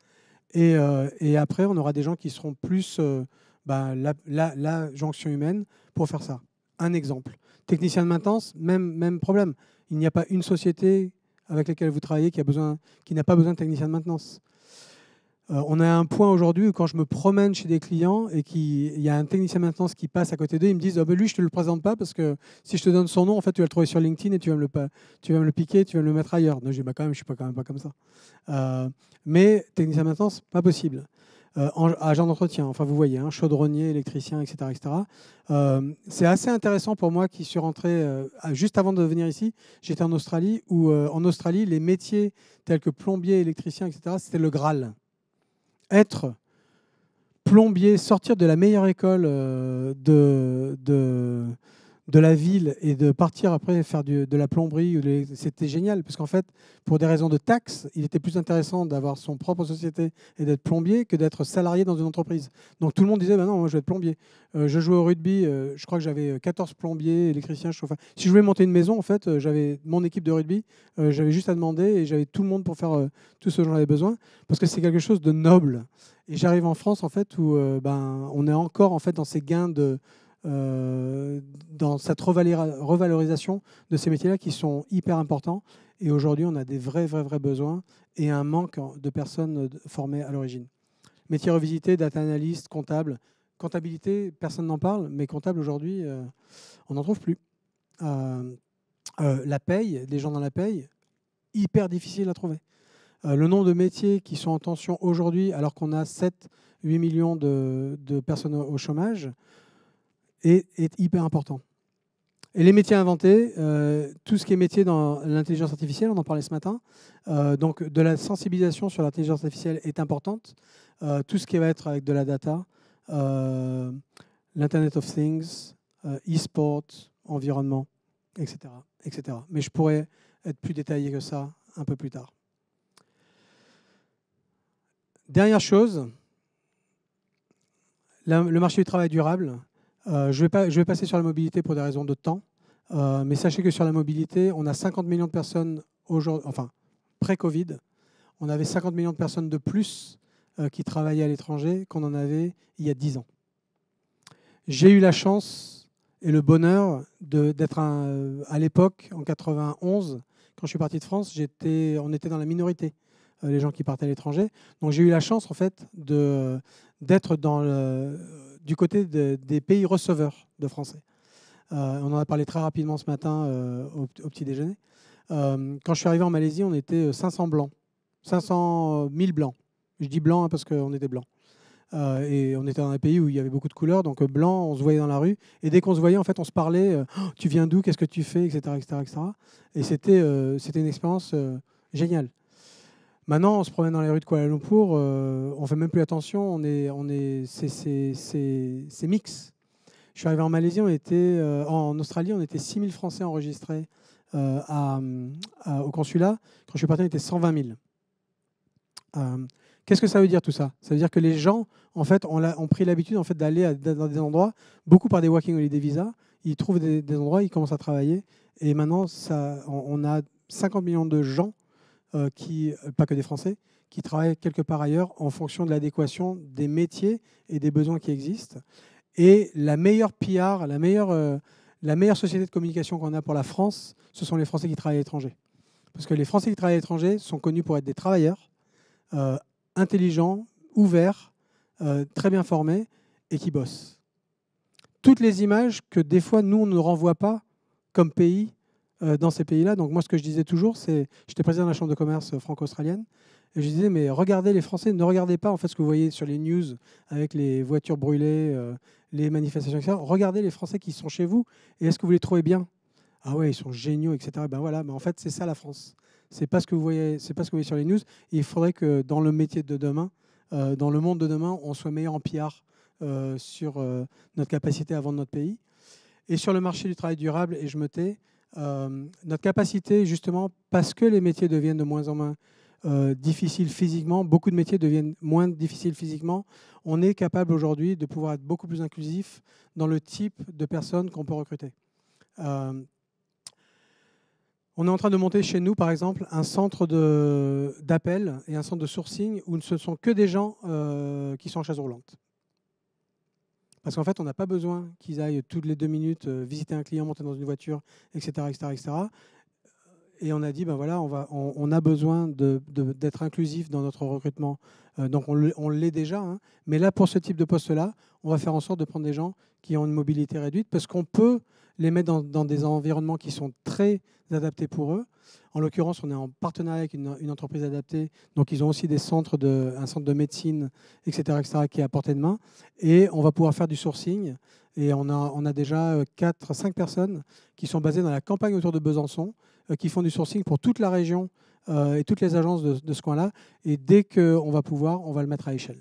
Et après, on aura des gens qui seront plus la jonction humaine pour faire ça. Un exemple. Technicien de maintenance, même problème. Il n'y a pas une société avec laquelle vous travaillez qui n'a pas besoin de technicien de maintenance. On a un point aujourd'hui où quand je me promène chez des clients et qu'il y a un technicien de maintenance qui passe à côté d'eux, ils me disent lui, je ne te le présente pas parce que si je te donne son nom, en fait, tu vas le trouver sur LinkedIn et tu vas me le piquer, tu vas me le mettre ailleurs. Non, je dis quand même, je ne suis quand même pas comme ça. Mais technicien de maintenance, pas possible. Agent d'entretien, enfin vous voyez, chaudronnier, électricien, etc. C'est assez intéressant pour moi qui suis rentré, juste avant de venir ici, j'étais en Australie, où en Australie, les métiers tels que plombier, électricien, etc., c'était le Graal. Être plombier, sortir de la meilleure école de la ville et de partir après faire de la plomberie, c'était génial, parce qu'en fait, pour des raisons de taxes, il était plus intéressant d'avoir son propre société et d'être plombier que d'être salarié dans une entreprise. Donc tout le monde disait, non, moi je vais être plombier. Je jouais au rugby, je crois que j'avais 14 plombiers, électriciens, chauffeurs. Si je voulais monter une maison, en fait, j'avais mon équipe de rugby, j'avais juste à demander et j'avais tout le monde pour faire tout ce dont j'avais besoin, parce que c'est quelque chose de noble. Et j'arrive en France, en fait, où on est encore en fait, dans ces gains dans cette revalorisation de ces métiers-là qui sont hyper importants. Et aujourd'hui, on a des vrais besoins et un manque de personnes formées à l'origine. Métier revisité, data analyst, comptable. Comptabilité, personne n'en parle, mais comptable aujourd'hui, on n'en trouve plus. La paye, des gens dans la paye, hyper difficile à trouver. Le nombre de métiers qui sont en tension aujourd'hui, alors qu'on a 7-8 millions de personnes au chômage, est hyper important. Et les métiers inventés, tout ce qui est métier dans l'intelligence artificielle, on en parlait ce matin, donc de la sensibilisation sur l'intelligence artificielle est importante. Tout ce qui va être avec de la data, l'Internet of Things, e-sport, environnement, etc., etc. Mais je pourrais être plus détaillé que ça un peu plus tard. Dernière chose, le marché du travail durable. Je vais passer sur la mobilité pour des raisons de temps, mais sachez que sur la mobilité, on a 50 millions de personnes aujourd'hui, enfin pré-Covid, on avait 50 millions de personnes de plus qui travaillaient à l'étranger qu'on en avait il y a 10 ans. J'ai eu la chance et le bonheur d'être à l'époque, en 91, quand je suis parti de France, on était dans la minorité les gens qui partent à l'étranger. Donc j'ai eu la chance en fait d'être du côté des pays receveurs de Français. On en a parlé très rapidement ce matin au petit déjeuner. Quand je suis arrivé en Malaisie, on était 500 blancs, 500 000 blancs. Je dis blanc parce qu'on était blancs. Et on était dans un pays où il y avait beaucoup de couleurs, donc blanc, on se voyait dans la rue. Et dès qu'on se voyait, en fait, on se parlait. Oh, tu viens d'où? Qu'est-ce que tu fais? Etc. etc., etc. Et c'était une expérience géniale. Maintenant, on se promène dans les rues de Kuala Lumpur, on fait même plus attention. C'est mix. Je suis arrivé en Malaisie, en Australie, on était 6000 Français enregistrés au consulat. Quand je suis parti, on était 120 000. Qu'est-ce que ça veut dire tout ça? Ça veut dire que les gens, en fait, ont pris l'habitude en fait, d'aller dans des endroits, beaucoup par des Working Holiday Visa. Ils trouvent des endroits, ils commencent à travailler. Et maintenant, on a 50 millions de gens, pas que des Français, qui travaillent quelque part ailleurs en fonction de l'adéquation des métiers et des besoins qui existent. Et la meilleure PR, la meilleure société de communication qu'on a pour la France, ce sont les Français qui travaillent à l'étranger. Parce que les Français qui travaillent à l'étranger sont connus pour être des travailleurs, intelligents, ouverts, très bien formés et qui bossent. Toutes les images que des fois, nous, on ne renvoie pas comme pays dans ces pays-là. Donc moi, ce que je disais toujours, j'étais président de la Chambre de commerce franco-australienne, et je disais, mais regardez les Français, ne regardez pas en fait ce que vous voyez sur les news avec les voitures brûlées, les manifestations, etc. Regardez les Français qui sont chez vous, et est-ce que vous les trouvez bien? Ah ouais, ils sont géniaux, etc. Ben voilà, en fait, c'est ça la France. C'est pas ce que vous voyez, c'est pas ce que vous voyez sur les news. Et il faudrait que dans le métier de demain, dans le monde de demain, on soit meilleur en PR sur notre capacité à vendre notre pays. Et sur le marché du travail durable, et je me tais, notre capacité, justement, parce que les métiers deviennent de moins en moins difficiles physiquement, beaucoup de métiers deviennent moins difficiles physiquement, on est capable aujourd'hui de pouvoir être beaucoup plus inclusif dans le type de personnes qu'on peut recruter. On est en train de monter chez nous, par exemple, un centre d'appel et un centre de sourcing où ce ne sont que des gens qui sont en chaise roulante. Parce qu'en fait, on n'a pas besoin qu'ils aillent toutes les 2 minutes visiter un client, monter dans une voiture, etc. etc., etc. Et on a dit, ben voilà, on a besoin d'être inclusif dans notre recrutement. Donc on l'est déjà. Hein. Mais là, pour ce type de poste-là, on va faire en sorte de prendre des gens qui ont une mobilité réduite parce qu'on peut les mettre dans des environnements qui sont très adaptés pour eux. En l'occurrence, on est en partenariat avec une entreprise adaptée. Donc ils ont aussi un centre de médecine, etc., qui est à portée de main. Et on va pouvoir faire du sourcing. Et on a déjà 5 personnes qui sont basées dans la campagne autour de Besançon, qui font du sourcing pour toute la région et toutes les agences de ce coin-là. Et dès qu'on va pouvoir, on va le mettre à échelle.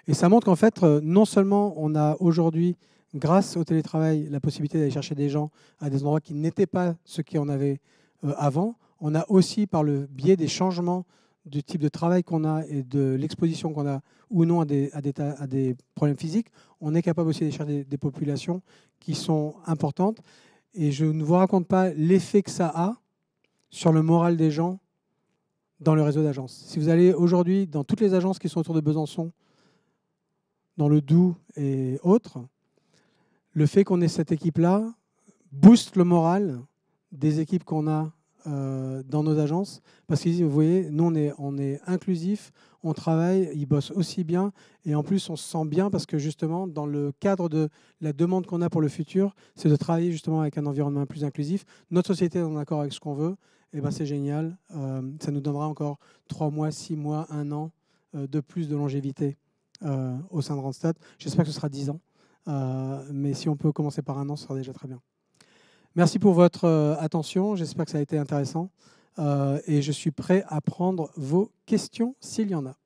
Et ça montre qu'en fait, non seulement on a aujourd'hui, grâce au télétravail, la possibilité d'aller chercher des gens à des endroits qui n'étaient pas ceux qu'on avait avant, on a aussi, par le biais des changements du type de travail qu'on a et de l'exposition qu'on a ou non à des problèmes physiques, on est capable aussi d'aller chercher des populations qui sont importantes. Et je ne vous raconte pas l'effet que ça a sur le moral des gens dans le réseau d'agences. Si vous allez aujourd'hui dans toutes les agences qui sont autour de Besançon, dans le Doubs et autres, le fait qu'on ait cette équipe-là booste le moral des équipes qu'on a dans nos agences. Parce que vous voyez, nous, on est inclusif, on travaille, ils bossent aussi bien. Et en plus, on se sent bien parce que justement, dans le cadre de la demande qu'on a pour le futur, c'est de travailler justement avec un environnement plus inclusif. Notre société est en accord avec ce qu'on veut. Et ben, c'est génial. Ça nous donnera encore 3 mois, 6 mois, 1 an de plus de longévité au sein de Randstad. J'espère que ce sera 10 ans. Mais si on peut commencer par 1 an, ce sera déjà très bien. Merci pour votre attention. J'espère que ça a été intéressant. Et je suis prêt à prendre vos questions s'il y en a.